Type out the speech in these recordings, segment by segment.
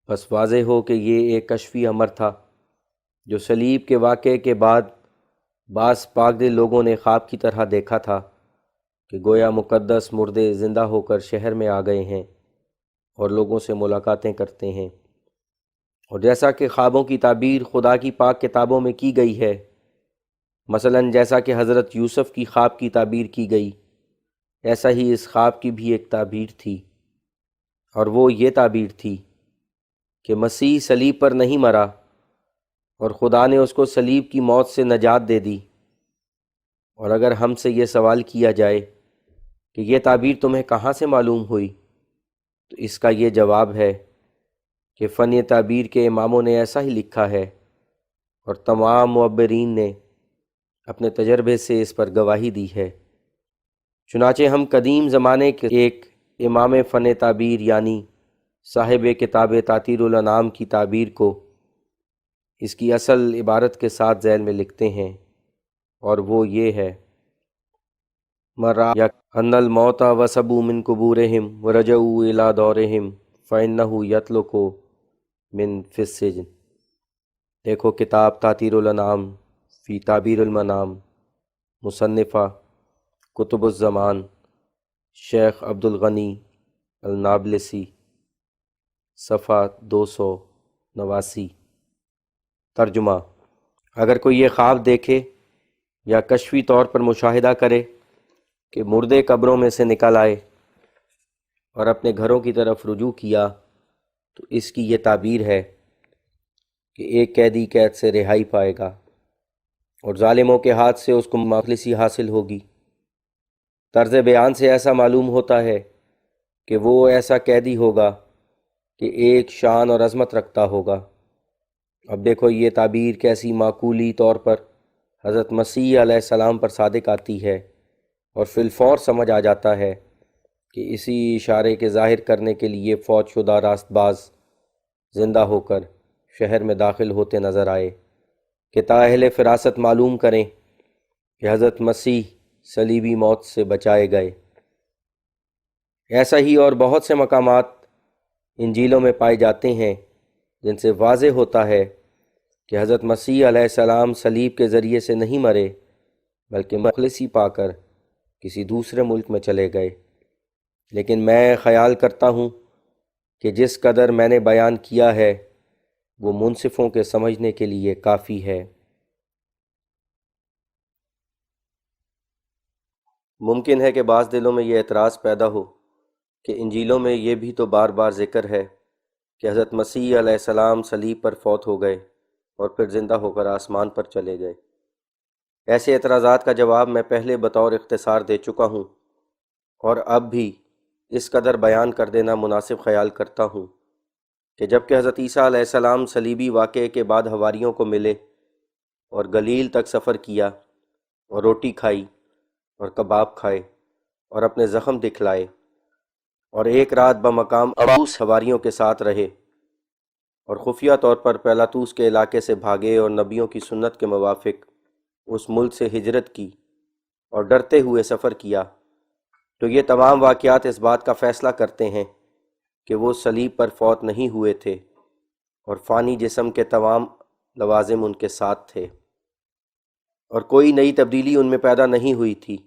بس واضح ہو کہ یہ ایک کشفی امر تھا جو صلیب کے واقعے کے بعد بعض پاک دل لوگوں نے خواب کی طرح دیکھا تھا کہ گویا مقدس مردے زندہ ہو کر شہر میں آ گئے ہیں اور لوگوں سے ملاقاتیں کرتے ہیں، اور جیسا کہ خوابوں کی تعبیر خدا کی پاک کتابوں میں کی گئی ہے، مثلاً جیسا کہ حضرت یوسف کی خواب کی تعبیر کی گئی، ایسا ہی اس خواب کی بھی ایک تعبیر تھی، اور وہ یہ تعبیر تھی کہ مسیح صلیب پر نہیں مرا اور خدا نے اس کو صلیب کی موت سے نجات دے دی۔ اور اگر ہم سے یہ سوال کیا جائے کہ یہ تعبیر تمہیں کہاں سے معلوم ہوئی، تو اس کا یہ جواب ہے کہ فن تعبیر کے اماموں نے ایسا ہی لکھا ہے، اور تمام معبرین نے اپنے تجربے سے اس پر گواہی دی ہے۔ چنانچہ ہم قدیم زمانے کے ایک امام فن تعبیر یعنی صاحب کتاب تاطیر الانام کی تعبیر کو اس کی اصل عبارت کے ساتھ ذیل میں لکھتے ہیں، اور وہ یہ ہے: مرا ان الموت وسبوا من قبورہم ورجعوا الی دورہم فانہ یطلق من فی السجن۔ دیکھو کتاب تاطیر الانام فی تعبیر المنام، مصنفہ کتب الزمان، شیخ عبدالغنی النابلسی، صفحہ 289۔ ترجمہ: اگر کوئی یہ خواب دیکھے یا کشفی طور پر مشاہدہ کرے کہ مردے قبروں میں سے نکل آئے اور اپنے گھروں کی طرف رجوع کیا، تو اس کی یہ تعبیر ہے کہ ایک قیدی قید سے رہائی پائے گا اور ظالموں کے ہاتھ سے اس کو مخلصی حاصل ہوگی۔ طرز بیان سے ایسا معلوم ہوتا ہے کہ وہ ایسا قیدی ہوگا کہ ایک شان اور عظمت رکھتا ہوگا۔ اب دیکھو یہ تعبیر کیسی معقولی طور پر حضرت مسیح علیہ السلام پر صادق آتی ہے، اور فی الفور سمجھ آ جاتا ہے کہ اسی اشارے کے ظاہر کرنے کے لیے فوت شدہ راست باز زندہ ہو کر شہر میں داخل ہوتے نظر آئے کہ تا اہل فراست معلوم کریں کہ حضرت مسیح صلیبی موت سے بچائے گئے۔ ایسا ہی اور بہت سے مقامات انجیلوں میں پائے جاتے ہیں جن سے واضح ہوتا ہے کہ حضرت مسیح علیہ السلام صلیب کے ذریعے سے نہیں مرے، بلکہ مخلصی پا کر کسی دوسرے ملک میں چلے گئے۔ لیکن میں خیال کرتا ہوں کہ جس قدر میں نے بیان کیا ہے وہ منصفوں کے سمجھنے کے لیے کافی ہے۔ ممکن ہے کہ بعض دلوں میں یہ اعتراض پیدا ہو کہ انجیلوں میں یہ بھی تو بار بار ذکر ہے کہ حضرت مسیح علیہ السلام صلیب پر فوت ہو گئے اور پھر زندہ ہو کر آسمان پر چلے گئے۔ ایسے اعتراضات کا جواب میں پہلے بطور اختصار دے چکا ہوں، اور اب بھی اس قدر بیان کر دینا مناسب خیال کرتا ہوں کہ جب کہ حضرت عیسیٰ علیہ السلام صلیبی واقعے کے بعد حواریوں کو ملے اور گلیل تک سفر کیا اور روٹی کھائی اور کباب کھائے اور اپنے زخم دکھلائے، اور ایک رات بمقام ابوس حواریوں کے ساتھ رہے اور خفیہ طور پر پیلاطوس کے علاقے سے بھاگے اور نبیوں کی سنت کے موافق اس ملک سے ہجرت کی اور ڈرتے ہوئے سفر کیا، تو یہ تمام واقعات اس بات کا فیصلہ کرتے ہیں کہ وہ صلیب پر فوت نہیں ہوئے تھے اور فانی جسم کے تمام لوازم ان کے ساتھ تھے، اور کوئی نئی تبدیلی ان میں پیدا نہیں ہوئی تھی،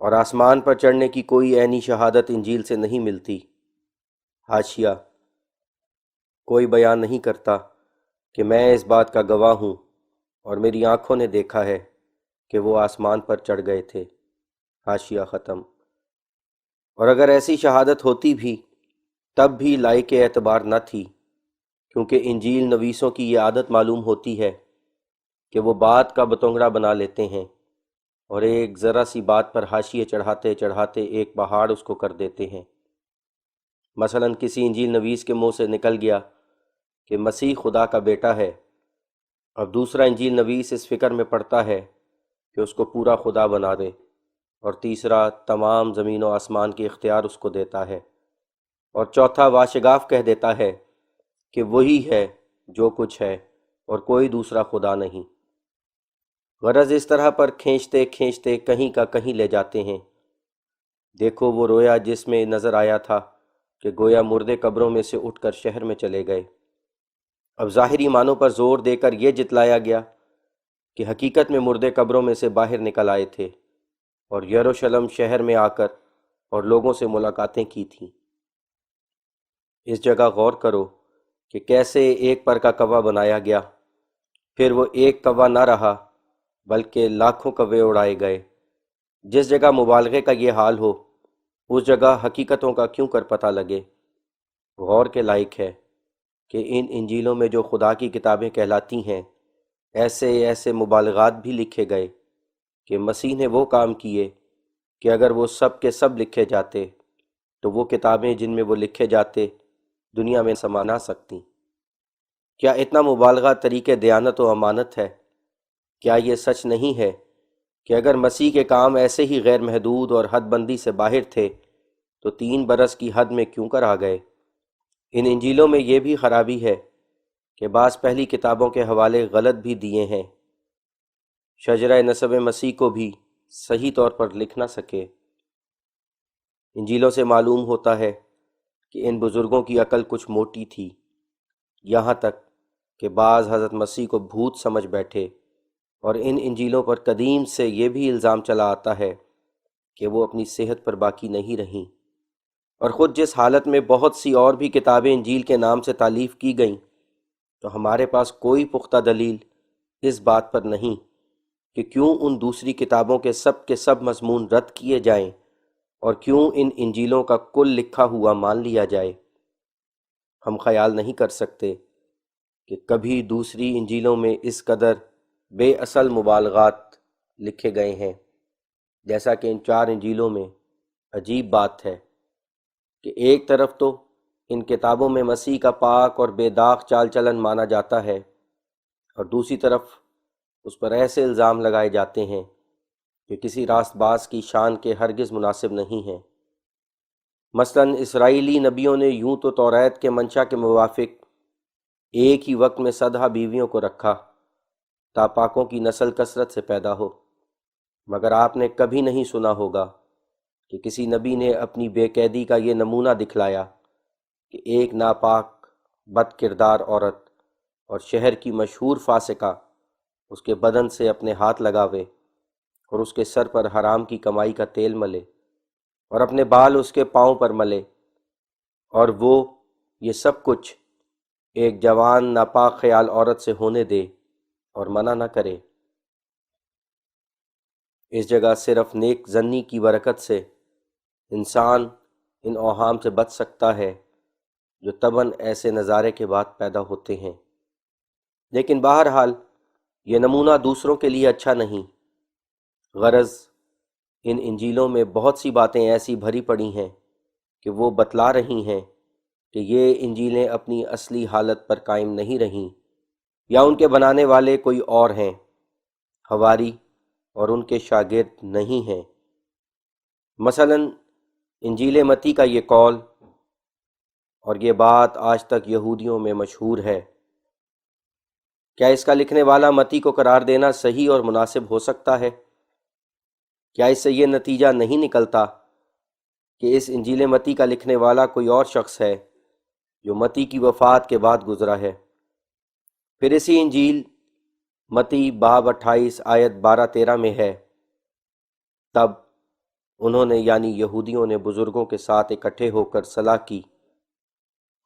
اور آسمان پر چڑھنے کی کوئی عینی شہادت انجیل سے نہیں ملتی۔ حاشیہ: کوئی بیان نہیں کرتا کہ میں اس بات کا گواہ ہوں اور میری آنکھوں نے دیکھا ہے کہ وہ آسمان پر چڑھ گئے تھے۔ حاشیہ ختم۔ اور اگر ایسی شہادت ہوتی بھی تب بھی لائق اعتبار نہ تھی، کیونکہ انجیل نویسوں کی یہ عادت معلوم ہوتی ہے کہ وہ بات کا بتنگڑا بنا لیتے ہیں اور ایک ذرا سی بات پر حاشیے چڑھاتے چڑھاتے ایک پہاڑ اس کو کر دیتے ہیں۔ مثلاً کسی انجیل نویس کے منہ سے نکل گیا کہ مسیح خدا کا بیٹا ہے، اب دوسرا انجیل نویس اس فکر میں پڑتا ہے کہ اس کو پورا خدا بنا دے، اور تیسرا تمام زمین و آسمان کے اختیار اس کو دیتا ہے، اور چوتھا واشگاف کہہ دیتا ہے کہ وہی ہے جو کچھ ہے اور کوئی دوسرا خدا نہیں۔ غرض اس طرح پر کھینچتے کھینچتے کہیں کا کہیں لے جاتے ہیں۔ دیکھو وہ رویا جس میں نظر آیا تھا کہ گویا مردے قبروں میں سے اٹھ کر شہر میں چلے گئے۔ اب ظاہری معنوں پر زور دے کر یہ جتلایا گیا کہ حقیقت میں مردے قبروں میں سے باہر نکل آئے تھے اور یروشلم شہر میں آ کر اور لوگوں سے ملاقاتیں کی تھیں۔ اس جگہ غور کرو کہ کیسے ایک پر کا کوا بنایا گیا، پھر وہ ایک کوا نہ رہا بلکہ لاکھوں کوے اڑائے گئے۔ جس جگہ مبالغے کا یہ حال ہو اس جگہ حقیقتوں کا کیوں کر پتہ لگے۔ غور کے لائق ہے کہ ان انجیلوں میں جو خدا کی کتابیں کہلاتی ہیں ایسے ایسے مبالغات بھی لکھے گئے کہ مسیح نے وہ کام کیے کہ اگر وہ سب کے سب لکھے جاتے تو وہ کتابیں جن میں وہ لکھے جاتے دنیا میں سما نہ سکتیں۔ کیا اتنا مبالغہ طریقِ دیانت و امانت ہے؟ کیا یہ سچ نہیں ہے کہ اگر مسیح کے کام ایسے ہی غیر محدود اور حد بندی سے باہر تھے تو 3 برس کی حد میں کیوں کر آ گئے؟ ان انجیلوں میں یہ بھی خرابی ہے کہ بعض پہلی کتابوں کے حوالے غلط بھی دیے ہیں، شجرہ نسب مسیح کو بھی صحیح طور پر لکھ نہ سکے۔ انجیلوں سے معلوم ہوتا ہے کہ ان بزرگوں کی عقل کچھ موٹی تھی، یہاں تک کہ بعض حضرت مسیح کو بھوت سمجھ بیٹھے، اور ان انجیلوں پر قدیم سے یہ بھی الزام چلا آتا ہے کہ وہ اپنی صحت پر باقی نہیں رہیں، اور خود جس حالت میں بہت سی اور بھی کتابیں انجیل کے نام سے تالیف کی گئیں تو ہمارے پاس کوئی پختہ دلیل اس بات پر نہیں کہ کیوں ان دوسری کتابوں کے سب مضمون رد کیے جائیں اور کیوں ان انجیلوں کا کل لکھا ہوا مان لیا جائے۔ ہم خیال نہیں کر سکتے کہ کبھی دوسری انجیلوں میں اس قدر بے اصل مبالغات لکھے گئے ہیں جیسا کہ ان 4 انجیلوں میں۔ عجیب بات ہے کہ ایک طرف تو ان کتابوں میں مسیح کا پاک اور بے داغ چال چلن مانا جاتا ہے، اور دوسری طرف اس پر ایسے الزام لگائے جاتے ہیں کہ کسی راست باز کی شان کے ہرگز مناسب نہیں ہیں۔ مثلاً اسرائیلی نبیوں نے یوں تو توریت کے منشا کے موافق ایک ہی وقت میں 100 بیویوں کو رکھا تا پاکوں کی نسل کثرت سے پیدا ہو، مگر آپ نے کبھی نہیں سنا ہوگا کہ کسی نبی نے اپنی بے قیدی کا یہ نمونہ دکھلایا کہ ایک ناپاک بد کردار عورت اور شہر کی مشہور فاسقہ اس کے بدن سے اپنے ہاتھ لگاوے اور اس کے سر پر حرام کی کمائی کا تیل ملے اور اپنے بال اس کے پاؤں پر ملے، اور وہ یہ سب کچھ ایک جوان ناپاک خیال عورت سے ہونے دے اور منع نہ کرے۔ اس جگہ صرف نیک ظنی کی برکت سے انسان ان اوہام سے بچ سکتا ہے جو طبعاً ایسے نظارے کے بعد پیدا ہوتے ہیں۔ لیکن بہرحال یہ نمونہ دوسروں کے لیے اچھا نہیں۔ غرض ان انجیلوں میں بہت سی باتیں ایسی بھری پڑی ہیں کہ وہ بتلا رہی ہیں کہ یہ انجیلیں اپنی اصلی حالت پر قائم نہیں رہیں، یا ان کے بنانے والے کوئی اور ہیں، حواری اور ان کے شاگرد نہیں ہیں۔ مثلاً انجیل متی کا یہ قول، اور یہ بات آج تک یہودیوں میں مشہور ہے، کیا اس کا لکھنے والا متی کو قرار دینا صحیح اور مناسب ہو سکتا ہے؟ کیا اس سے یہ نتیجہ نہیں نکلتا کہ اس انجیل متی کا لکھنے والا کوئی اور شخص ہے جو متی کی وفات کے بعد گزرا ہے؟ پھر اسی انجیل متی باب 28 آیت 12-13 میں ہے، تب انہوں نے یعنی یہودیوں نے بزرگوں کے ساتھ اکٹھے ہو کر صلاح کی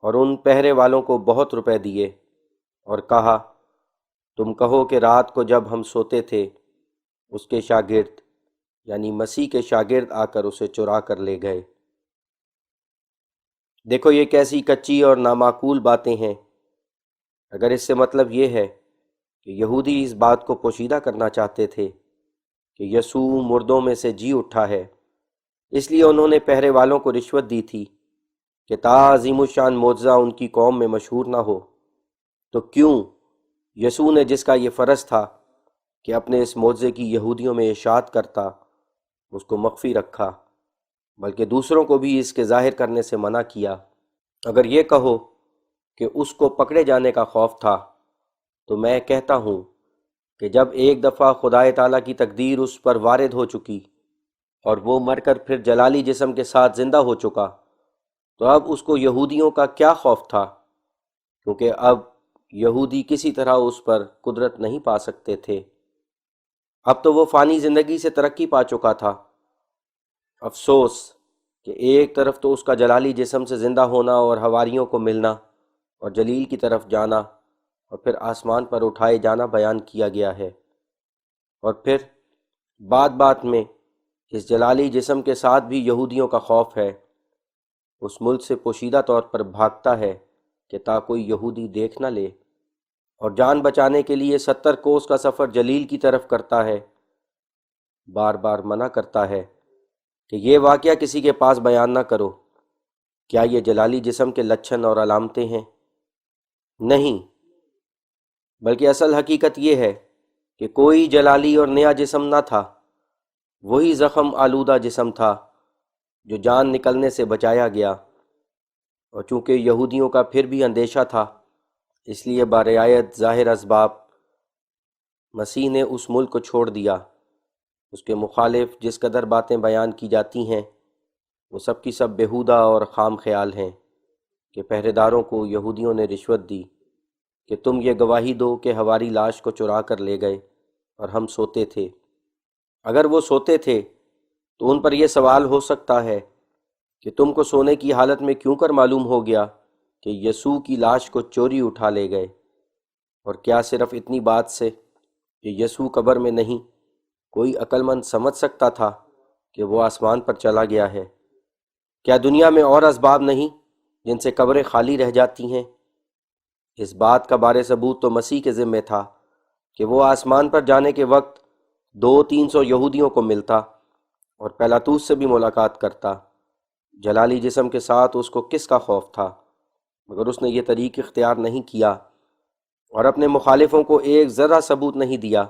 اور ان پہرے والوں کو بہت روپے دیے اور کہا، تم کہو کہ رات کو جب ہم سوتے تھے اس کے شاگرد یعنی مسیح کے شاگرد آ کر اسے چرا کر لے گئے۔ دیکھو یہ کیسی کچی اور نامعقول باتیں ہیں۔ اگر اس سے مطلب یہ ہے کہ یہودی اس بات کو پوشیدہ کرنا چاہتے تھے کہ یسوع مردوں میں سے جی اٹھا ہے، اس لیے انہوں نے پہرے والوں کو رشوت دی تھی کہ تا عظیم الشان معجزہ ان کی قوم میں مشہور نہ ہو، تو کیوں یسوع نے جس کا یہ فرض تھا کہ اپنے اس معجزے کی یہودیوں میں اشاعت کرتا اس کو مخفی رکھا، بلکہ دوسروں کو بھی اس کے ظاہر کرنے سے منع کیا؟ اگر یہ کہو کہ اس کو پکڑے جانے کا خوف تھا، تو میں کہتا ہوں کہ جب ایک دفعہ خدائے تعالیٰ کی تقدیر اس پر وارد ہو چکی اور وہ مر کر پھر جلالی جسم کے ساتھ زندہ ہو چکا، تو اب اس کو یہودیوں کا کیا خوف تھا، کیونکہ اب یہودی کسی طرح اس پر قدرت نہیں پا سکتے تھے۔ اب تو وہ فانی زندگی سے ترقی پا چکا تھا۔ افسوس کہ ایک طرف تو اس کا جلالی جسم سے زندہ ہونا اور حواریوں کو ملنا اور جلیل کی طرف جانا اور پھر آسمان پر اٹھائے جانا بیان کیا گیا ہے، اور پھر بات بات میں اس جلالی جسم کے ساتھ بھی یہودیوں کا خوف ہے۔ اس ملک سے پوشیدہ طور پر بھاگتا ہے کہ تا کوئی یہودی دیکھ نہ لے، اور جان بچانے کے لیے 70 کوس کا سفر جلیل کی طرف کرتا ہے۔ بار بار منع کرتا ہے کہ یہ واقعہ کسی کے پاس بیان نہ کرو۔ کیا یہ جلالی جسم کے لچھن اور علامتیں ہیں؟ نہیں، بلکہ اصل حقیقت یہ ہے کہ کوئی جلالی اور نیا جسم نہ تھا، وہی زخم آلودہ جسم تھا جو جان نکلنے سے بچایا گیا۔ اور چونکہ یہودیوں کا پھر بھی اندیشہ تھا، اس لیے برعایت ظاہر اسباب مسیح نے اس ملک کو چھوڑ دیا۔ اس کے مخالف جس قدر باتیں بیان کی جاتی ہیں وہ سب کی سب بیہودہ اور خام خیال ہیں، کہ پہرے داروں کو یہودیوں نے رشوت دی کہ تم یہ گواہی دو کہ ہماری لاش کو چرا کر لے گئے اور ہم سوتے تھے۔ اگر وہ سوتے تھے تو ان پر یہ سوال ہو سکتا ہے کہ تم کو سونے کی حالت میں کیوں کر معلوم ہو گیا کہ یسوع کی لاش کو چوری اٹھا لے گئے؟ اور کیا صرف اتنی بات سے کہ یسوع قبر میں نہیں، کوئی عقل مند سمجھ سکتا تھا کہ وہ آسمان پر چلا گیا ہے؟ کیا دنیا میں اور اسباب نہیں جن سے قبریں خالی رہ جاتی ہیں؟ اس بات کا بارے ثبوت تو مسیح کے ذمہ تھا کہ وہ آسمان پر جانے کے وقت 200-300 یہودیوں کو ملتا اور پیلاطوس سے بھی ملاقات کرتا۔ جلالی جسم کے ساتھ اس کو کس کا خوف تھا؟ مگر اس نے یہ طریق اختیار نہیں کیا اور اپنے مخالفوں کو ایک ذرہ ثبوت نہیں دیا،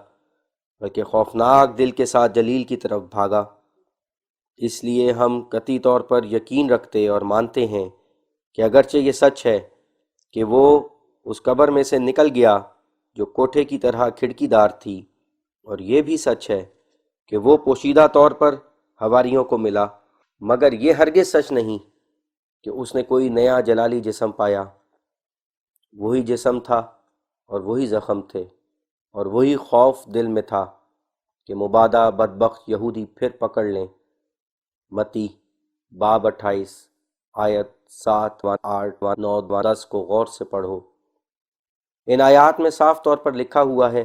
بلکہ خوفناک دل کے ساتھ جلیل کی طرف بھاگا۔ اس لیے ہم قطعی طور پر یقین رکھتے اور مانتے ہیں کہ اگرچہ یہ سچ ہے کہ وہ اس قبر میں سے نکل گیا جو کوٹھے کی طرح کھڑکی دار تھی، اور یہ بھی سچ ہے کہ وہ پوشیدہ طور پر حواریوں کو ملا، مگر یہ ہرگز سچ نہیں کہ اس نے کوئی نیا جلالی جسم پایا۔ وہی جسم تھا اور وہی زخم تھے اور وہی خوف دل میں تھا کہ مبادا بدبخت یہودی پھر پکڑ لیں۔ متی باب 28 آیت 7 و 8 و 9 و 10 کو غور سے پڑھو۔ ان آیات میں صاف طور پر لکھا ہوا ہے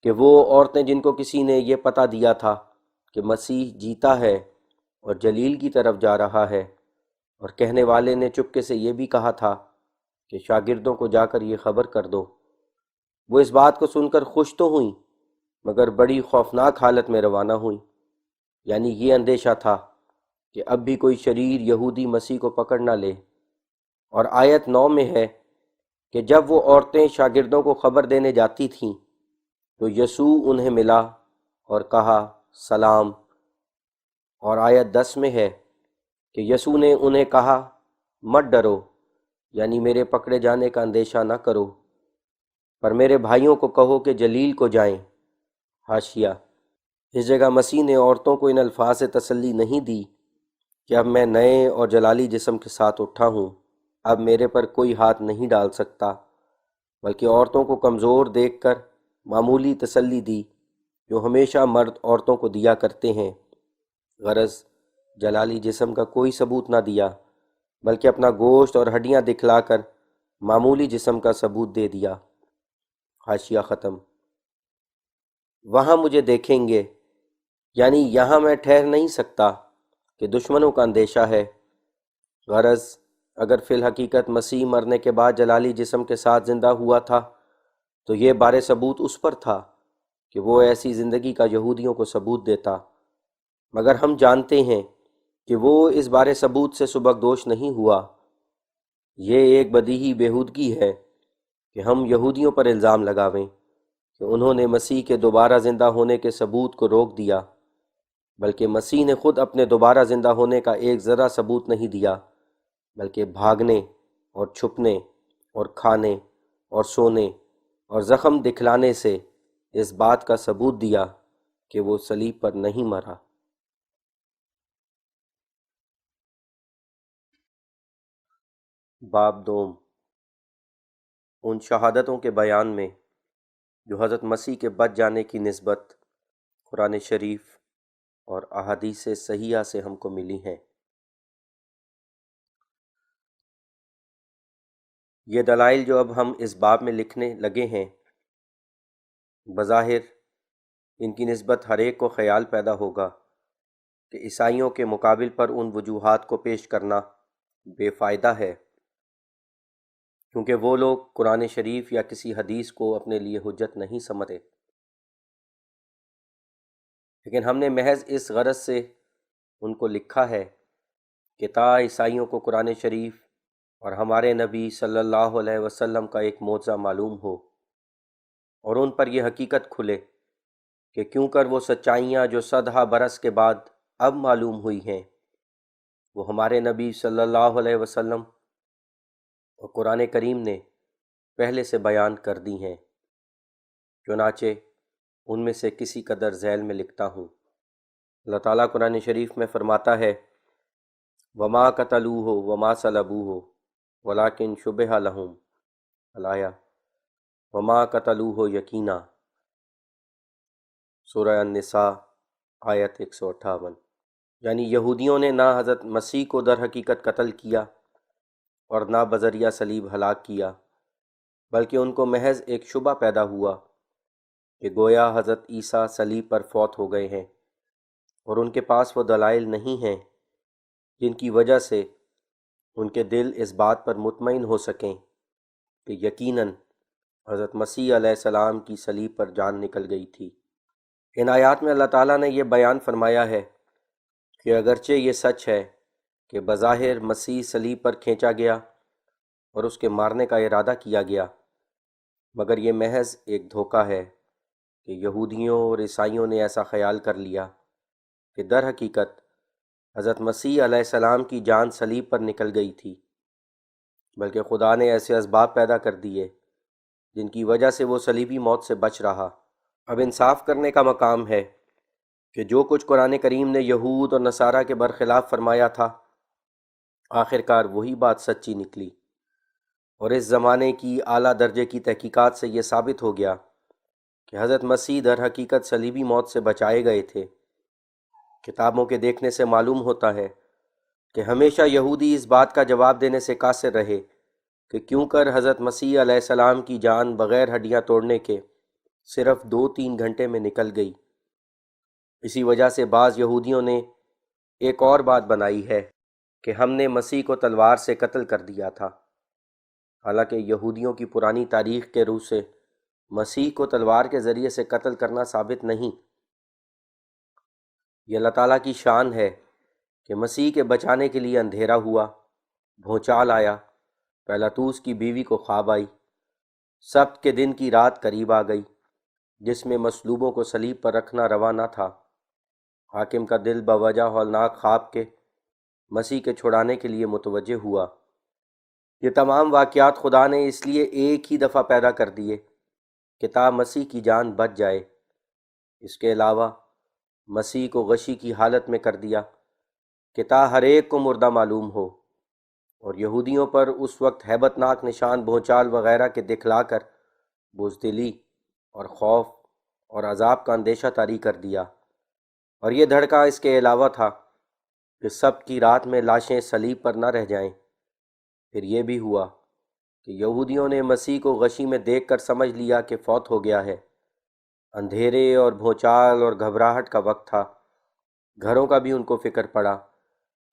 کہ وہ عورتیں جن کو کسی نے یہ پتہ دیا تھا کہ مسیح جیتا ہے اور جلیل کی طرف جا رہا ہے، اور کہنے والے نے چپکے سے یہ بھی کہا تھا کہ شاگردوں کو جا کر یہ خبر کر دو، وہ اس بات کو سن کر خوش تو ہوئیں مگر بڑی خوفناک حالت میں روانہ ہوئیں۔ یعنی یہ اندیشہ تھا کہ اب بھی کوئی شریر یہودی مسیح کو پکڑ نہ لے۔ اور آیت 9 میں ہے کہ جب وہ عورتیں شاگردوں کو خبر دینے جاتی تھیں تو یسوع انہیں ملا اور کہا سلام۔ اور آیت 10 میں ہے کہ یسوع نے انہیں کہا مت ڈرو، یعنی میرے پکڑے جانے کا اندیشہ نہ کرو، پر میرے بھائیوں کو کہو کہ جلیل کو جائیں۔ حاشیہ: اس جگہ مسیح نے عورتوں کو ان الفاظ سے تسلی نہیں دی کہ اب میں نئے اور جلالی جسم کے ساتھ اٹھا ہوں، اب میرے پر کوئی ہاتھ نہیں ڈال سکتا، بلکہ عورتوں کو کمزور دیکھ کر معمولی تسلی دی جو ہمیشہ مرد عورتوں کو دیا کرتے ہیں۔ غرض جلالی جسم کا کوئی ثبوت نہ دیا، بلکہ اپنا گوشت اور ہڈیاں دکھلا کر معمولی جسم کا ثبوت دے دیا۔ حاشیہ ختم۔ وہاں مجھے دیکھیں گے، یعنی یہاں میں ٹھہر نہیں سکتا کہ دشمنوں کا اندیشہ ہے۔ غرض اگر فی الحقیقت مسیح مرنے کے بعد جلالی جسم کے ساتھ زندہ ہوا تھا تو یہ بارے ثبوت اس پر تھا کہ وہ ایسی زندگی کا یہودیوں کو ثبوت دیتا، مگر ہم جانتے ہیں کہ وہ اس بارے ثبوت سے سبکدوش نہیں ہوا۔ یہ ایک بدیہی بیہودگی ہے کہ ہم یہودیوں پر الزام لگاویں کہ انہوں نے مسیح کے دوبارہ زندہ ہونے کے ثبوت کو روک دیا، بلکہ مسیح نے خود اپنے دوبارہ زندہ ہونے کا ایک ذرہ ثبوت نہیں دیا، بلکہ بھاگنے اور چھپنے اور کھانے اور سونے اور زخم دکھلانے سے اس بات کا ثبوت دیا کہ وہ صلیب پر نہیں مرا۔ باب دوم، ان شہادتوں کے بیان میں جو حضرت مسیح کے بچ جانے کی نسبت قرآن شریف اور احادیث صحیحہ سے ہم کو ملی ہیں۔ یہ دلائل جو اب ہم اس باب میں لکھنے لگے ہیں، بظاہر ان کی نسبت ہر ایک کو خیال پیدا ہوگا کہ عیسائیوں کے مقابل پر ان وجوہات کو پیش کرنا بے فائدہ ہے، کیونکہ وہ لوگ قرآن شریف یا کسی حدیث کو اپنے لیے حجت نہیں سمجھتے، لیکن ہم نے محض اس غرض سے ان کو لکھا ہے کہ تا عیسائیوں کو قرآن شریف اور ہمارے نبی صلی اللہ علیہ وسلم کا ایک معجزہ معلوم ہو، اور ان پر یہ حقیقت کھلے کہ کیوں کر وہ سچائیاں جو صدہا برس کے بعد اب معلوم ہوئی ہیں، وہ ہمارے نبی صلی اللہ علیہ وسلم اور قرآن کریم نے پہلے سے بیان کر دی ہیں۔ چنانچہ ان میں سے کسی قدر ذیل میں لکھتا ہوں۔ اللہ تعالیٰ قرآن شریف میں فرماتا ہے، وما قتلوہ وما صلبوہ ولکن شبہ لہم، الآیہ، وما قتلوہ یقینا، سورہ النساء آیت 158۔ یعنی یہودیوں نے نہ حضرت مسیح کو در حقیقت قتل کیا اور نہ بذریعہ صلیب ہلاک کیا، بلکہ ان کو محض ایک شبہ پیدا ہوا کہ گویا حضرت عیسیٰ صلیب پر فوت ہو گئے ہیں، اور ان کے پاس وہ دلائل نہیں ہیں جن کی وجہ سے ان کے دل اس بات پر مطمئن ہو سکیں کہ یقیناً حضرت مسیح علیہ السلام کی صلیب پر جان نکل گئی تھی۔ ان آیات میں اللہ تعالیٰ نے یہ بیان فرمایا ہے کہ اگرچہ یہ سچ ہے کہ بظاہر مسیح صلیب پر کھینچا گیا اور اس کے مارنے کا ارادہ کیا گیا، مگر یہ محض ایک دھوکہ ہے کہ یہودیوں اور عیسائیوں نے ایسا خیال کر لیا کہ در حقیقت حضرت مسیح علیہ السلام کی جان صلیب پر نکل گئی تھی، بلکہ خدا نے ایسے اسباب پیدا کر دیے جن کی وجہ سے وہ صلیبی موت سے بچ رہا۔ اب انصاف کرنے کا مقام ہے کہ جو کچھ قرآن کریم نے یہود اور نصارہ کے برخلاف فرمایا تھا، آخرکار وہی بات سچی نکلی، اور اس زمانے کی اعلیٰ درجے کی تحقیقات سے یہ ثابت ہو گیا کہ حضرت مسیح در حقیقت صلیبی موت سے بچائے گئے تھے۔ کتابوں کے دیکھنے سے معلوم ہوتا ہے کہ ہمیشہ یہودی اس بات کا جواب دینے سے قاصر رہے کہ کیوں کر حضرت مسیح علیہ السلام کی جان بغیر ہڈیاں توڑنے کے صرف 2-3 گھنٹے میں نکل گئی۔ اسی وجہ سے بعض یہودیوں نے ایک اور بات بنائی ہے کہ ہم نے مسیح کو تلوار سے قتل کر دیا تھا، حالانکہ یہودیوں کی پرانی تاریخ کے روح سے مسیح کو تلوار کے ذریعے سے قتل کرنا ثابت نہیں۔ یہ اللہ تعالیٰ کی شان ہے کہ مسیح کے بچانے کے لیے اندھیرا ہوا، بھونچال آیا، پیلاطوس کی بیوی کو خواب آئی، سبت کے دن کی رات قریب آ گئی جس میں مصلوبوں کو صلیب پر رکھنا روا نہ تھا۔ حاکم کا دل بوجہ ہولناک خواب کے مسیح کے چھڑانے کے لیے متوجہ ہوا۔ یہ تمام واقعات خدا نے اس لیے ایک ہی دفعہ پیدا کر دیے کہ تا مسیح کی جان بچ جائے۔ اس کے علاوہ مسیح کو غشی کی حالت میں کر دیا کہ تا ہر ایک کو مردہ معلوم ہو، اور یہودیوں پر اس وقت ہیبت ناک نشان بھونچال وغیرہ کے دکھلا کر بزدلی اور خوف اور عذاب کا اندیشہ طاری کر دیا۔ اور یہ دھڑکا اس کے علاوہ تھا کہ سبت کی رات میں لاشیں صلیب پر نہ رہ جائیں۔ پھر یہ بھی ہوا کہ یہودیوں نے مسیح کو غشی میں دیکھ کر سمجھ لیا کہ فوت ہو گیا ہے۔ اندھیرے اور بھونچال اور گھبراہٹ کا وقت تھا۔ گھروں کا بھی ان کو فکر پڑا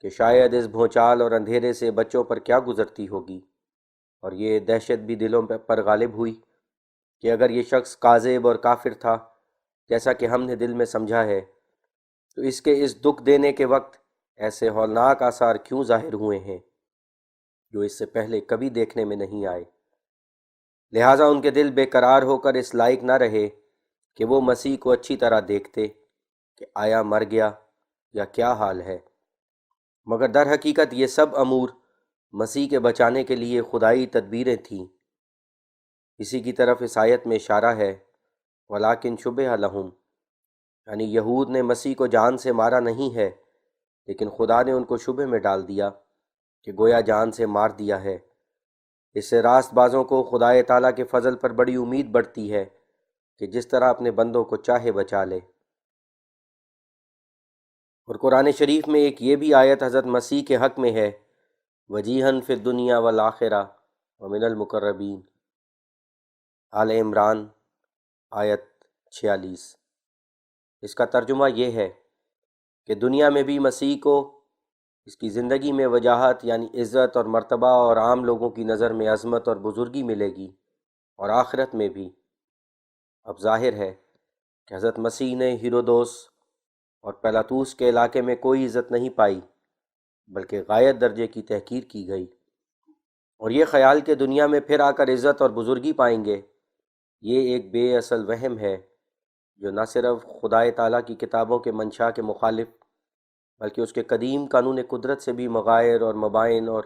کہ شاید اس بھونچال اور اندھیرے سے بچوں پر کیا گزرتی ہوگی، اور یہ دہشت بھی دلوں پر غالب ہوئی کہ اگر یہ شخص کاذب اور کافر تھا جیسا کہ ہم نے دل میں سمجھا ہے، تو اس کے اس دکھ دینے کے وقت ایسے ہولناک آثار کیوں ظاہر ہوئے ہیں جو اس سے پہلے کبھی دیکھنے میں نہیں آئے۔ لہٰذا ان کے دل بے قرار ہو کر اس لائق نہ رہے کہ وہ مسیح کو اچھی طرح دیکھتے کہ آیا مر گیا یا کیا حال ہے، مگر در حقیقت یہ سب امور مسیح کے بچانے کے لیے خدائی تدبیریں تھیں۔ اسی کی طرف اس آیت میں اشارہ ہے، وَلَٰكِن شُبِّهَ لَهُمْ، یعنی یہود نے مسیح کو جان سے مارا نہیں ہے، لیکن خدا نے ان کو شبہ میں ڈال دیا کہ گویا جان سے مار دیا ہے، اس سے راست بازوں کو خدائے تعالیٰ کے فضل پر بڑی امید بڑھتی ہے کہ جس طرح اپنے بندوں کو چاہے بچا لے۔ اور قرآن شریف میں ایک یہ بھی آیت حضرت مسیح کے حق میں ہے، وجیہن فی الدنیا والآخرہ ومن المقربین، آل عمران آیت 46۔ اس کا ترجمہ یہ ہے کہ دنیا میں بھی مسیح کو اس کی زندگی میں وجاہت یعنی عزت اور مرتبہ اور عام لوگوں کی نظر میں عظمت اور بزرگی ملے گی، اور آخرت میں بھی۔ اب ظاہر ہے کہ حضرت مسیح نے ہیرودوس اور پیلاطوس کے علاقے میں کوئی عزت نہیں پائی، بلکہ غایت درجے کی تحقیر کی گئی، اور یہ خیال کہ دنیا میں پھر آ کر عزت اور بزرگی پائیں گے، یہ ایک بے اصل وہم ہے جو نہ صرف خدائے تعالیٰ کی کتابوں کے منشا کے مخالف بلکہ اس کے قدیم قانون قدرت سے بھی مغائر اور مبائن، اور